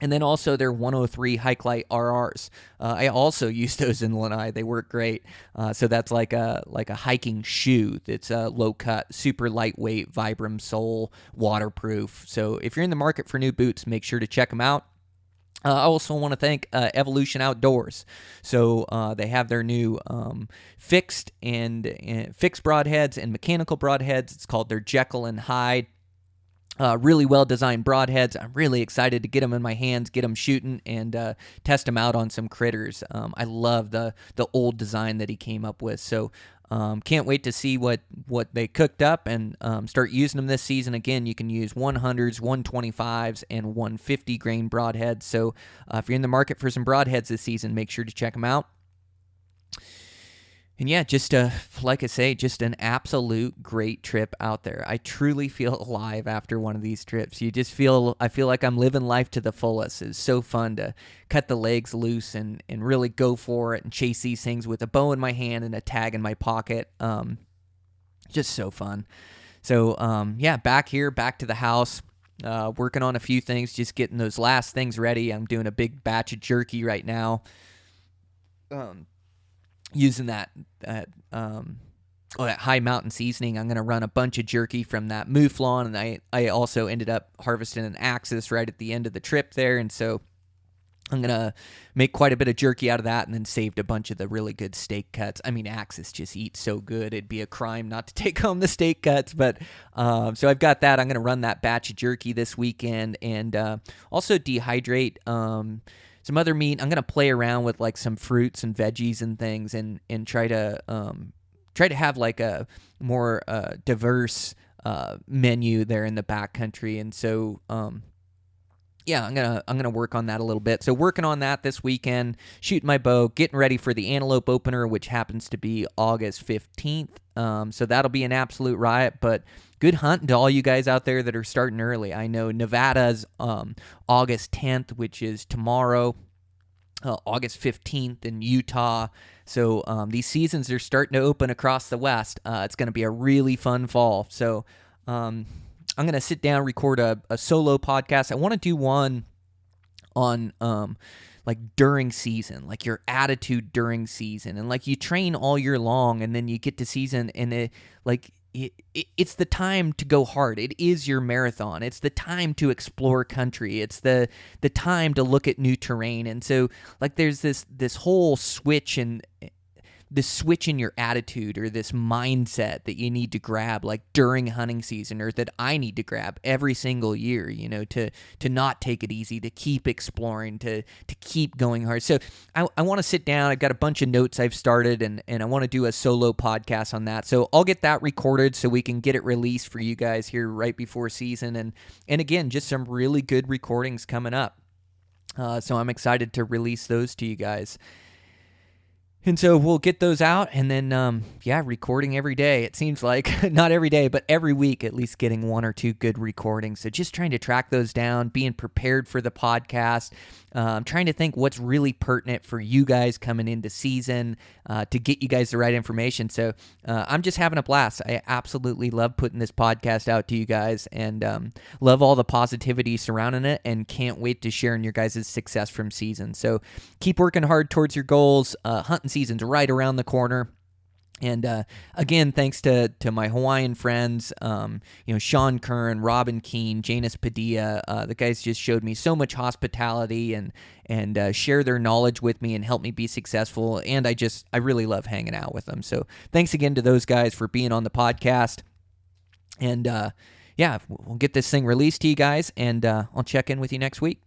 And then also their 103 Hike Light RRs. I also use those in Lanai. They work great. So that's like a hiking shoe that's low cut, super lightweight, Vibram sole, waterproof. So if you're in the market for new boots, make sure to check them out. I also want to thank Evolution Outdoors. So they have their new fixed broadheads and mechanical broadheads. It's called their Jekyll and Hyde. Really well-designed broadheads. I'm really excited to get them in my hands, get them shooting, and test them out on some critters. I love the old design that he came up with. So can't wait to see what they cooked up and start using them this season. Again, you can use 100s, 125s, and 150 grain broadheads. So if you're in the market for some broadheads this season, make sure to check them out. And yeah, just like I say, just an absolute great trip out there. I truly feel alive after one of these trips. I feel like I'm living life to the fullest. It's so fun to cut the legs loose and really go for it and chase these things with a bow in my hand and a tag in my pocket. Just so fun. So yeah, back to the house. Working on a few things, just getting those last things ready. I'm doing a big batch of jerky right now. Using that high mountain seasoning. I'm going to run a bunch of jerky from that Mouflon, and I also ended up harvesting an Axis right at the end of the trip there, and so I'm going to make quite a bit of jerky out of that and then saved a bunch of the really good steak cuts. I mean, Axis just eats so good. It'd be a crime not to take home the steak cuts, but so I've got that. I'm going to run that batch of jerky this weekend and also dehydrate some other meat. I'm gonna play around with like some fruits and veggies and things, and try to have like a more diverse menu there in the backcountry. And so yeah, I'm gonna work on that a little bit. So working on that this weekend, shooting my bow, getting ready for the antelope opener, which happens to be August 15th. So that'll be an absolute riot. But good hunting to all you guys out there that are starting early. I know Nevada's August 10th, which is tomorrow. August 15th in Utah. So these seasons are starting to open across the West. It's going to be a really fun fall. So I'm going to sit down, record a solo podcast. I want to do one on like during season, like your attitude during season. And like you train all year long and then you get to season and it's the time to go hard. It is your marathon. It's the time to explore country. It's the time to look at new terrain. And so like there's this whole switch in your attitude or this mindset that you need to grab like during hunting season, or that I need to grab every single year, to not take it easy, to keep exploring, to keep going hard. So I want to sit down. I've got a bunch of notes I've started and I want to do a solo podcast on that. So I'll get that recorded so we can get it released for you guys here right before season. And again, just some really good recordings coming up. So I'm excited to release those to you guys. And so we'll get those out, and then, recording every day. It seems like, not every day, but every week at least getting 1 or 2 good recordings. So just trying to track those down, being prepared for the podcast, trying to think what's really pertinent for you guys coming into season to get you guys the right information. So I'm just having a blast. I absolutely love putting this podcast out to you guys, and love all the positivity surrounding it, and can't wait to share in your guys' success from season. So keep working hard towards your goals. Hunting season's right around the corner. And again, thanks to my Hawaiian friends, Sean Curran, Robin Kean, Janus Padilla. The guys just showed me so much hospitality and share their knowledge with me and help me be successful. And I really love hanging out with them. So thanks again to those guys for being on the podcast. And we'll get this thing released to you guys, and I'll check in with you next week.